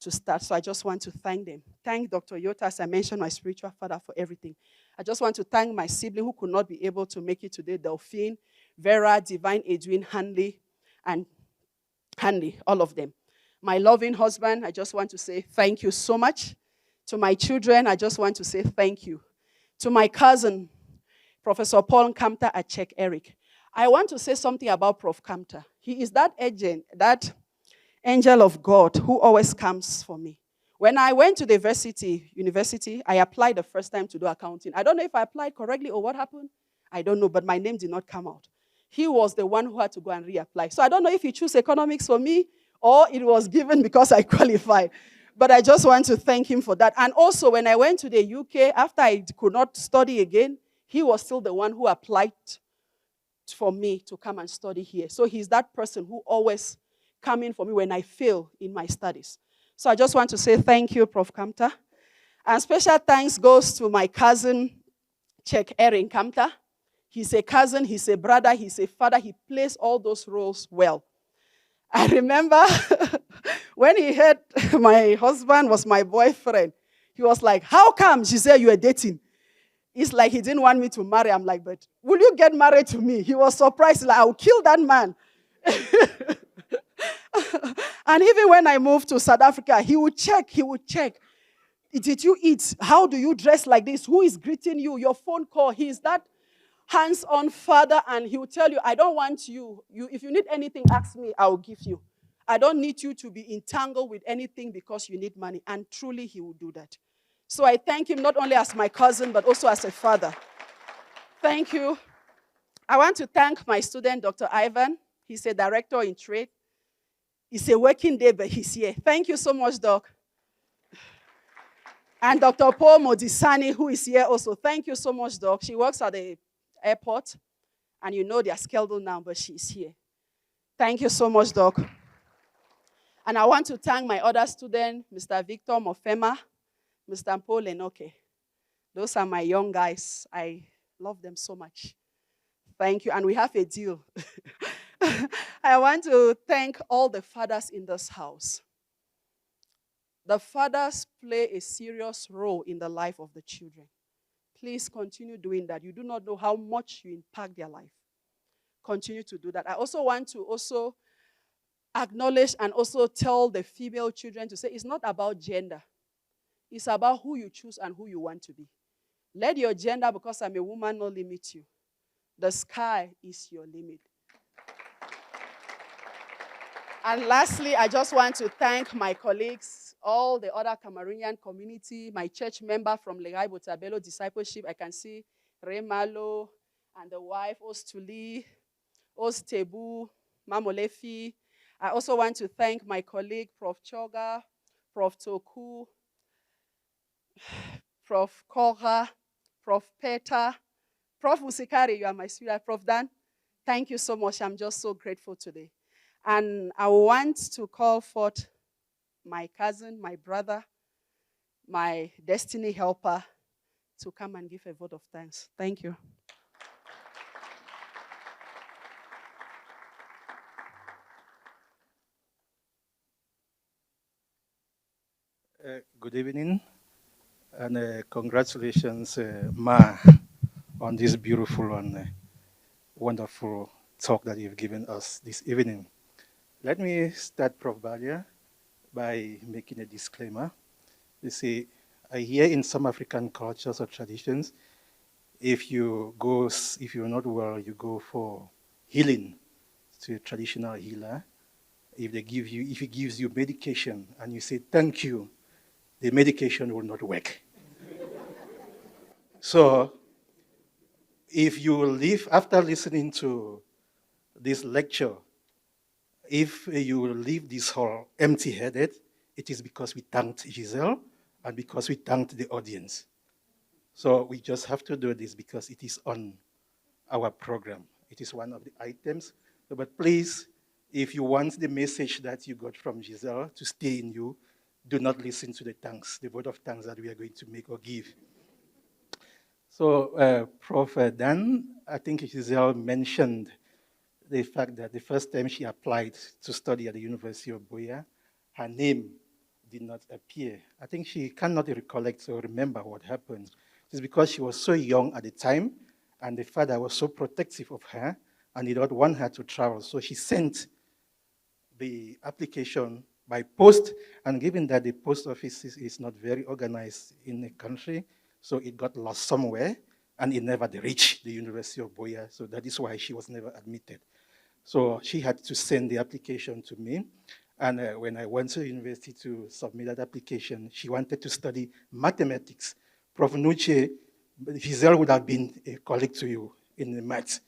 to start. So I just want to thank them. Thank Dr. Yota, as I mentioned, my spiritual father, for everything. I just want to thank my sibling who could not be able to make it today, Delphine, Vera, Divine, Edwin, Hanley, and Hanley, all of them. My loving husband, I just want to say thank you so much. To my children, I just want to say thank you. To my cousin, Professor Paul Kamta at Czech Eric. I want to say something about Prof. Kamta. He is that agent, that angel of God who always comes for me. When I went to the university, I applied the first time to do accounting. I don't know if I applied correctly or what happened. I don't know, but my name did not come out. He was the one who had to go and reapply. So I don't know if he chose economics for me or it was given because I qualified. But I just want to thank him for that. And also, when I went to the UK, after I could not study again, he was still the one who applied for me to come and study here. So he's that person who always comes in for me when I fail in my studies. So I just want to say thank you, Prof. Kamta. And special thanks goes to my cousin, Czech Erin Kamta. He's a cousin, he's a brother, he's a father. He plays all those roles well. I remember when he heard my husband was my boyfriend, he was like, how come, Gisele, you are dating? It's like he didn't want me to marry. I'm like, but will you get married to me? He was surprised. Like, I'll kill that man. And even when I moved to South Africa, he would check. Did you eat? How do you dress like this? Who is greeting you? Your phone call. He's that hands-on father, and he will tell you, I don't want you. If you need anything, ask me, I will give you. I don't need you to be entangled with anything because you need money. And truly, he will do that. So I thank him not only as my cousin, but also as a father. Thank you. I want to thank my student, Dr. Ivan. He's a director in trade. It's a working day, but he's here. Thank you so much, Doc. And Dr. Paul Modisani, who is here also. Thank you so much, Doc. She works at the airport, and you know they're scheduled now, but she's here. Thank you so much, Doc. And I want to thank my other student, Mr. Victor Mofema, Mr. Paul Enoke. Those are my young guys. I love them so much. Thank you. And we have a deal. I want to thank all the fathers in this house. The fathers play a serious role in the life of the children. Please continue doing that. You do not know how much you impact their life. Continue to do that. I also want to acknowledge and also tell the female children to say it's not about gender. It's about who you choose and who you want to be. Let your gender, because I'm a woman, not limit you. The sky is your limit. And lastly, I just want to thank my colleagues, all the other Cameroonian community, my church member from Legai Botabelo Discipleship. I can see Remalo and the wife, Ostuli, Ostebu, Mamolefi. I also want to thank my colleague, Prof. Choga, Prof. Toku, Prof. Kora, Prof. Peter, Prof. Musikari, you are my sweetheart, Prof. Dan. Thank you so much. I'm just so grateful today. And I want to call forth my cousin, my brother, my destiny helper to come and give a vote of thanks. Thank you. Good evening, and congratulations, Ma, on this beautiful and wonderful talk that you've given us this evening. Let me start, Prof. Balia, by making a disclaimer. You see, I hear in some African cultures or traditions, if you're not well, you go for healing to a traditional healer. If he gives you medication and you say thank you, the medication will not work. So if you leave after listening to this lecture, if you leave this hall empty-headed, it is because we thanked Gisele and because we thanked the audience. So we just have to do this because it is on our program. It is one of the items. But please, if you want the message that you got from Gisele to stay in you, do not listen to the thanks, the word of thanks that we are going to make or give. So, Prof. Dan, I think Gisele mentioned the fact that the first time she applied to study at the University of Buea, her name did not appear. I think she cannot recollect or remember what happened. It's because she was so young at the time, and the father was so protective of her, and he did not want her to travel. So she sent the application by post, and given that the post office is not very organized in the country, so it got lost somewhere, and it never reached the University of Buea, so that is why she was never admitted. So she had to send the application to me, and when I went to the university to submit that application, she wanted to study mathematics. Prof. Nuche, Gisele would have been a colleague to you in the maths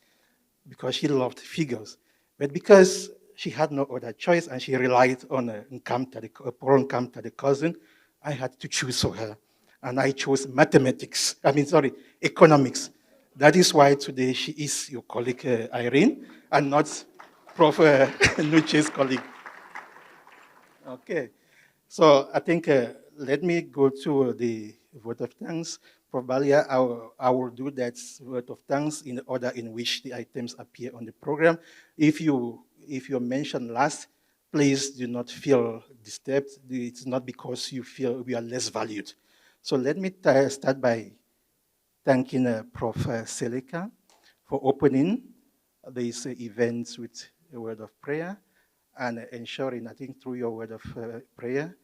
because she loved figures. But because she had no other choice and she relied on Paul Nkamta, the cousin, I had to choose for her. And I chose economics. That is why today she is your colleague, Irene, and not Prof. Nuche's colleague. Okay. So I think let me go to the vote of thanks. Probably I will do that vote of thanks in the order in which the items appear on the program. If you're mentioned last, please do not feel disturbed. It's not because you feel we are less valued. So let me start by thanking Prof. Seleka for opening these events with a word of prayer and ensuring, I think through your word of prayer,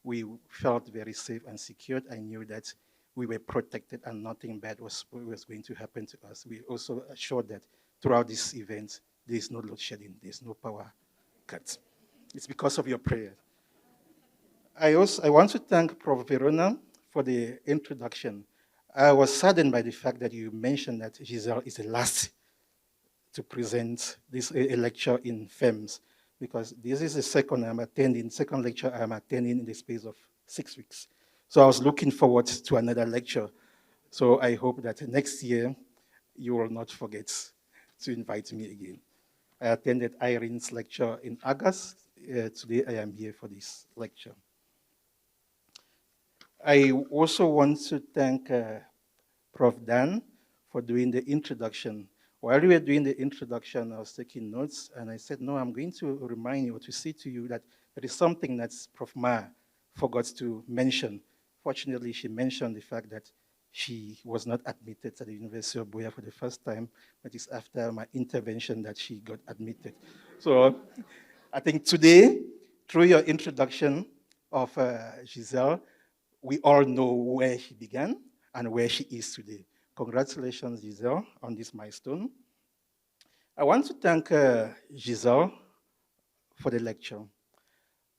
we felt very safe and secure. I knew that we were protected and nothing bad was going to happen to us. We also assured that throughout this event, there is no load shedding, there is no power cuts. It's because of your prayer. I want to thank Prof. Verona for the introduction. I was saddened by the fact that you mentioned that Gisele is the last to present this a lecture in FEMS, because this is the second lecture I'm attending in the space of 6 weeks. So I was looking forward to another lecture. So I hope that next year you will not forget to invite me again. I attended Irene's lecture in August. Today I am here for this lecture. I also want to thank Prof. Dan for doing the introduction. While we were doing the introduction, I was taking notes, and I said, no, I'm going to remind you or to say to you that there is something that Prof. Ma forgot to mention. Fortunately, she mentioned the fact that she was not admitted at the University of Buea for the first time, but it's after my intervention that she got admitted. So I think today, through your introduction of Gisele, we all know where she began and where she is today. Congratulations, Gisele, on this milestone. I want to thank Gisele for the lecture.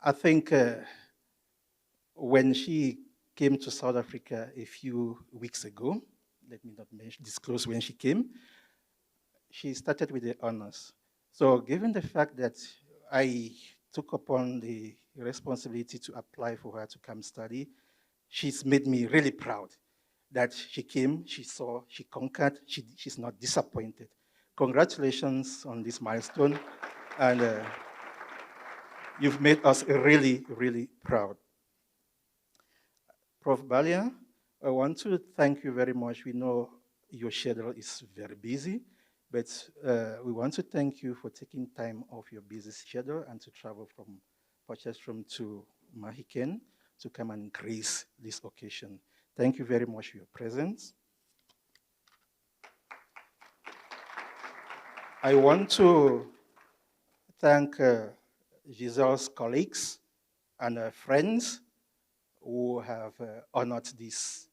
I think when she came to South Africa a few weeks ago, let me not disclose when she came, she started with the honors. So given the fact that I took upon the responsibility to apply for her to come study, she's made me really proud that she came, she saw, she conquered, she's not disappointed. Congratulations on this milestone, and you've made us really, really proud. Prof. Balia, I want to thank you very much. We know your schedule is very busy, but we want to thank you for taking time off your busy schedule and to travel from Potchefstroom to Mahiken to come and grace this occasion. Thank you very much for your presence. I want to thank Gisele's colleagues and friends who have honored this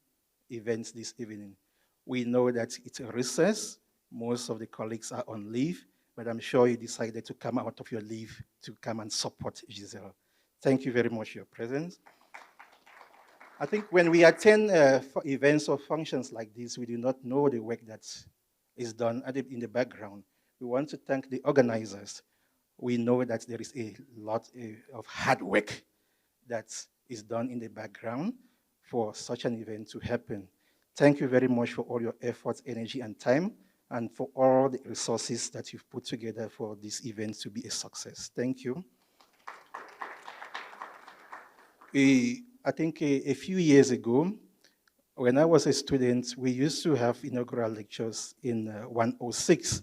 event this evening. We know that it's a recess. Most of the colleagues are on leave, but I'm sure you decided to come out of your leave to come and support Gisele. Thank you very much for your presence. I think when we attend events or functions like this, we do not know the work that is done in the background. We want to thank the organizers. We know that there is a lot of hard work that is done in the background for such an event to happen. Thank you very much for all your efforts, energy, and time, and for all the resources that you've put together for this event to be a success. Thank you. I think a few years ago, when I was a student, we used to have inaugural lectures in 106.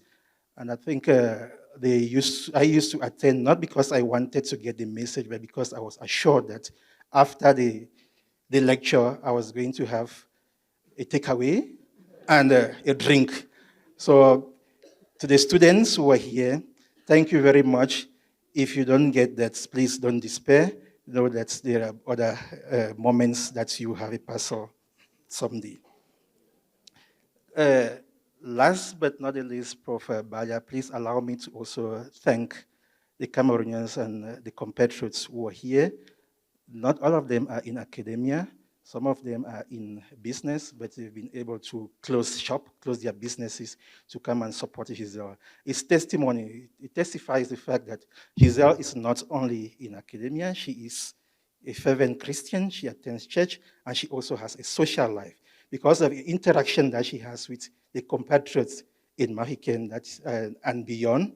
And I think I used to attend not because I wanted to get the message, but because I was assured that after the lecture, I was going to have a takeaway and a drink. So to the students who are here, thank you very much. If you don't get that, please don't despair. Know that there are other moments that you have a parcel someday. Last but not the least, Prof. Baya, please allow me to also thank the Cameroonians and the compatriots who are here. Not all of them are in academia. Some of them are in business, but they've been able to close their businesses to come and support Gisele. It's testimony. It testifies the fact that Gisele is not only in academia, she is a fervent Christian, she attends church, and she also has a social life because of the interaction that she has with the compatriots in Mahiken and beyond,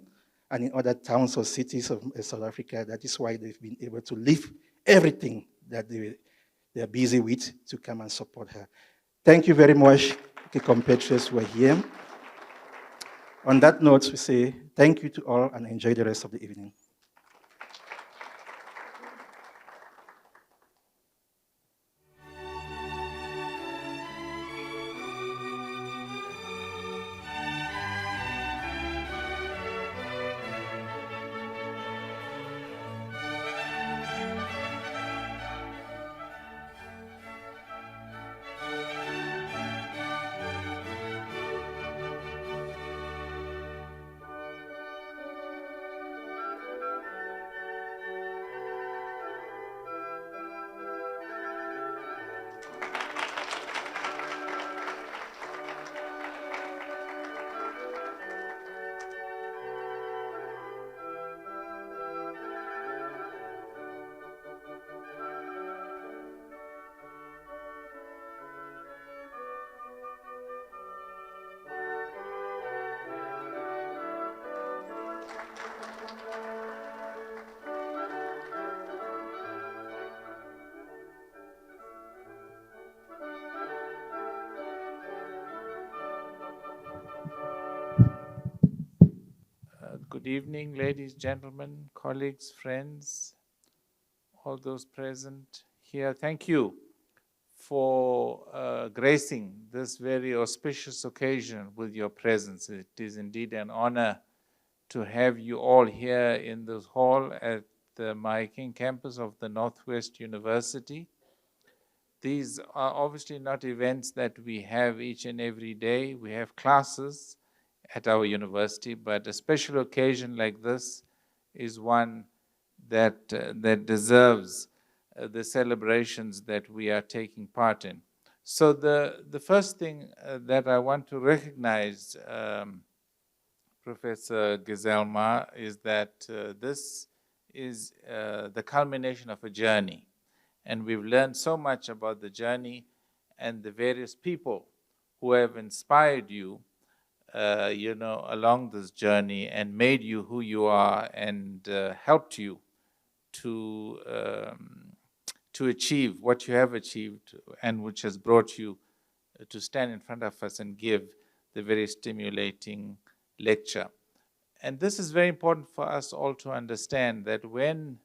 and in other towns or cities of South Africa. That is why they've been able to leave everything that they're busy with to come and support her. Thank you very much, the compatriots who are here. On that note, we say thank you to all and enjoy the rest of the evening. Good evening, ladies, gentlemen, colleagues, friends, all those present here. Thank you for gracing this very auspicious occasion with your presence. It is indeed an honor to have you all here in this hall at the Mahiken campus of the Northwest University. These are obviously not events that we have each and every day. We have classes at our university, but a special occasion like this is one that deserves the celebrations that we are taking part in. So the first thing that I want to recognize, Professor Gisele, is that this is the culmination of a journey. And we've learned so much about the journey and the various people who have inspired you along this journey and made you who you are and helped you to achieve what you have achieved and which has brought you to stand in front of us and give the very stimulating lecture. And this is very important for us all to understand, that when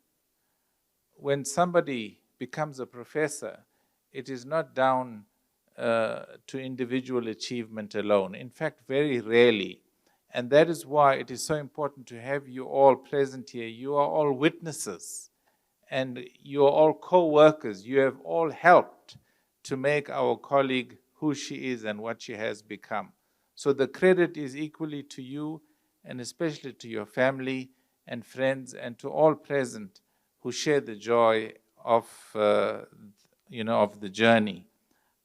somebody becomes a professor, it is not down to individual achievement alone. In fact, very rarely. And that is why it is so important to have you all present here. You are all witnesses and you are all co-workers. You have all helped to make our colleague who she is and what she has become. So the credit is equally to you, and especially to your family and friends and to all present who share the joy of the journey.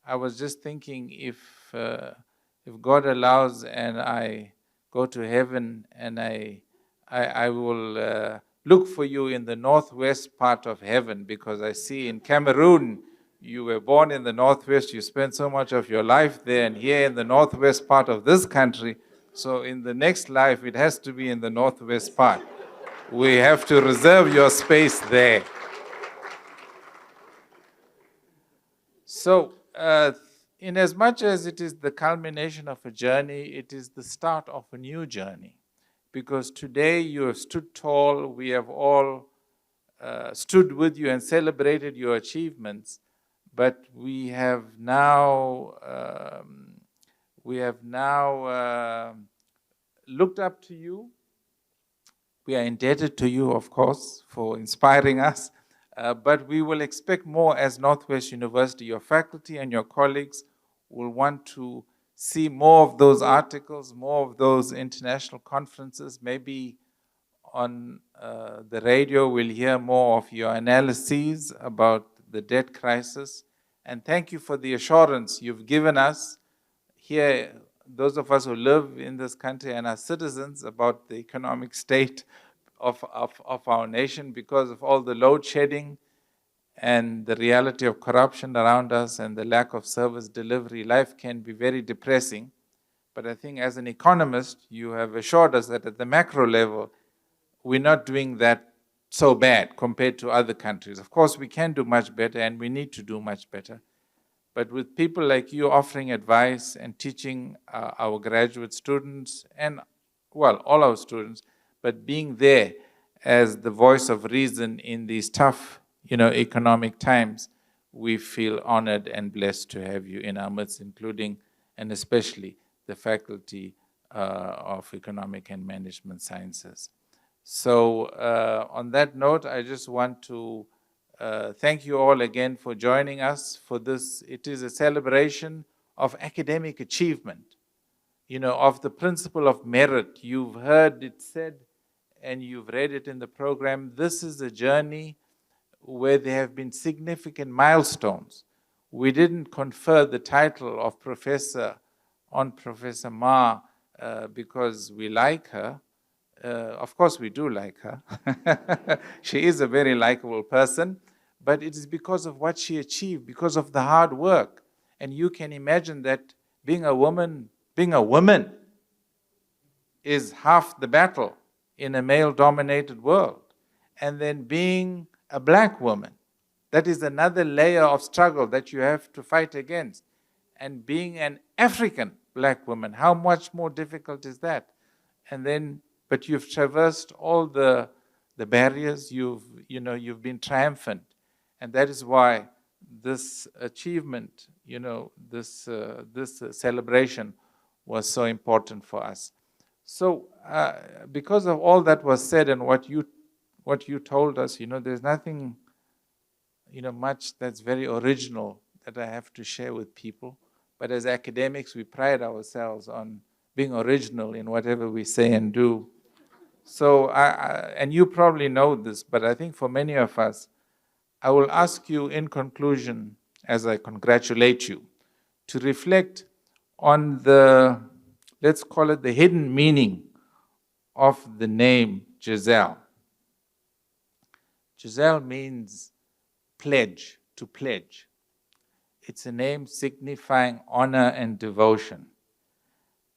I was just thinking, if God allows and I go to heaven, and I will look for you in the northwest part of heaven, because I see in Cameroon you were born in the northwest, you spent so much of your life there, and here in the northwest part of this country. So in the next life, it has to be in the northwest part. We have to reserve your space there. So, in as much as it is the culmination of a journey, it is the start of a new journey. Because today you have stood tall, we have all stood with you and celebrated your achievements, but we have now looked up to you. We are indebted to you, of course, for inspiring us. But we will expect more as Northwest University. Your faculty and your colleagues will want to see more of those articles, more of those international conferences. Maybe on the radio we'll hear more of your analyses about the debt crisis. And thank you for the assurance you've given us here, those of us who live in this country and are citizens, about the economic state of our nation, because of all the load shedding and the reality of corruption around us and the lack of service delivery. Life can be very depressing. But I think as an economist, you have assured us that at the macro level, we're not doing that so bad compared to other countries. Of course, we can do much better and we need to do much better. But with people like you offering advice and teaching our graduate students and, well, all our students, but being there as the voice of reason in these tough, economic times, we feel honored and blessed to have you in our midst, including and especially the Faculty of Economic and Management Sciences. So on that note, I just want to thank you all again for joining us for this. It is a celebration of academic achievement, of the principle of merit. You've heard it said and you've read it in the program. This is a journey where there have been significant milestones. We didn't confer the title of professor on Professor Ma because we like her. Of course, we do like her. She is a very likable person, but it is because of what she achieved, because of the hard work. And you can imagine that being a woman is half the battle in a male-dominated world. And then being a black woman, that is another layer of struggle that you have to fight against. And being an African black woman, how much more difficult is that? And then, but you've traversed all the barriers, you've been triumphant. And that is why this achievement, this celebration was so important for us. So because of all that was said and what you told us, there's nothing, much that's very original that I have to share with people. But as academics, we pride ourselves on being original in whatever we say and do. So, and you probably know this, but I think for many of us, I will ask you in conclusion, as I congratulate you, to reflect on the, let's call it the hidden meaning of the name Gisele. Gisele means pledge, to pledge. It's a name signifying honor and devotion.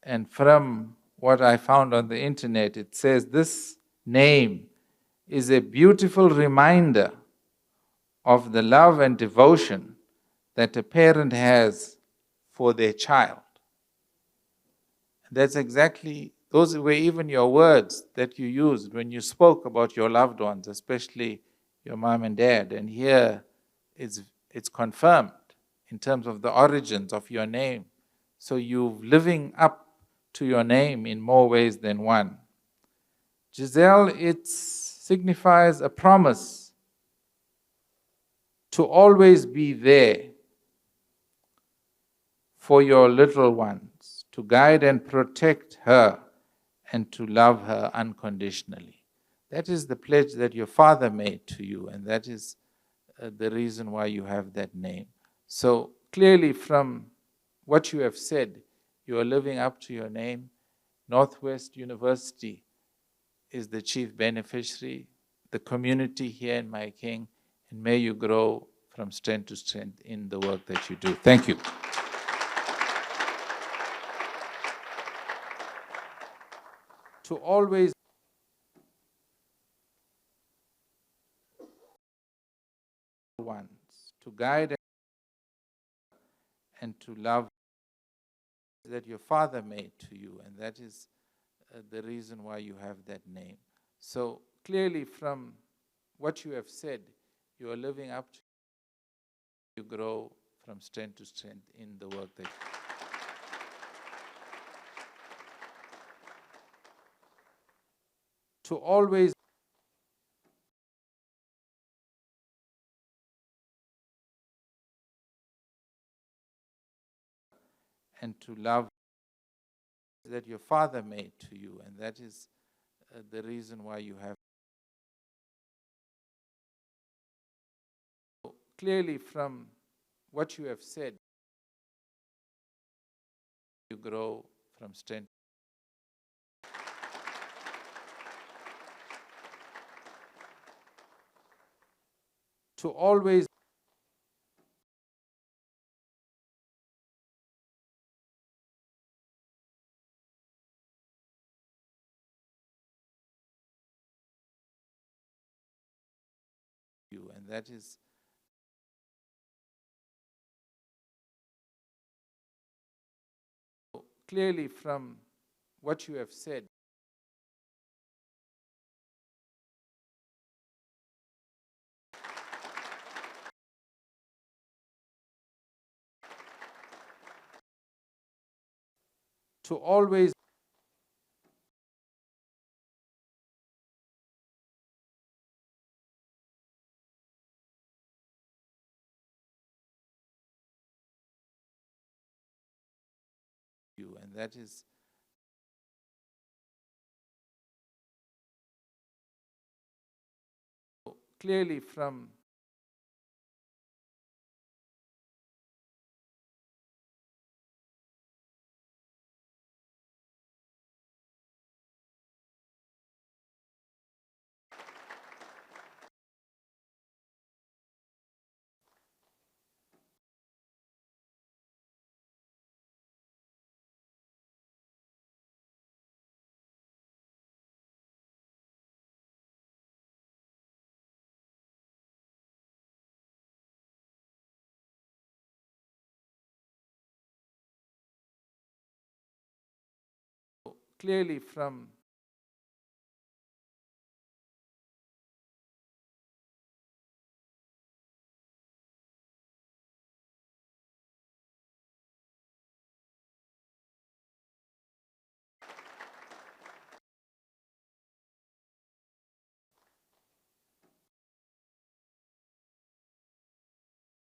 And from what I found on the internet, it says this name is a beautiful reminder of the love and devotion that a parent has for their child. That's exactly, those were even your words that you used when you spoke about your loved ones, especially your mom and dad. And here it's confirmed in terms of the origins of your name. So you're living up to your name in more ways than one. Gisele, it signifies a promise to always be there for your little ones, to guide and protect her, and to love her unconditionally. That is the pledge that your father made to you, and that is the reason why you have that name. So clearly from what you have said, you are living up to your name. Northwest University is the chief beneficiary, the community here in My King, and may you grow from strength to strength in the work that you do. Thank you. To always ones, to guide and to love that your father made to you, and that is the reason why you have that name. So clearly from what you have said, you are living up to, you grow from strength to strength in the work that to always and to love that your father made to you, and that is the reason why you have. Clearly from what you have said, you grow from strength. To always you, and that is clearly from what you have said. To always you, and that is clearly from clearly from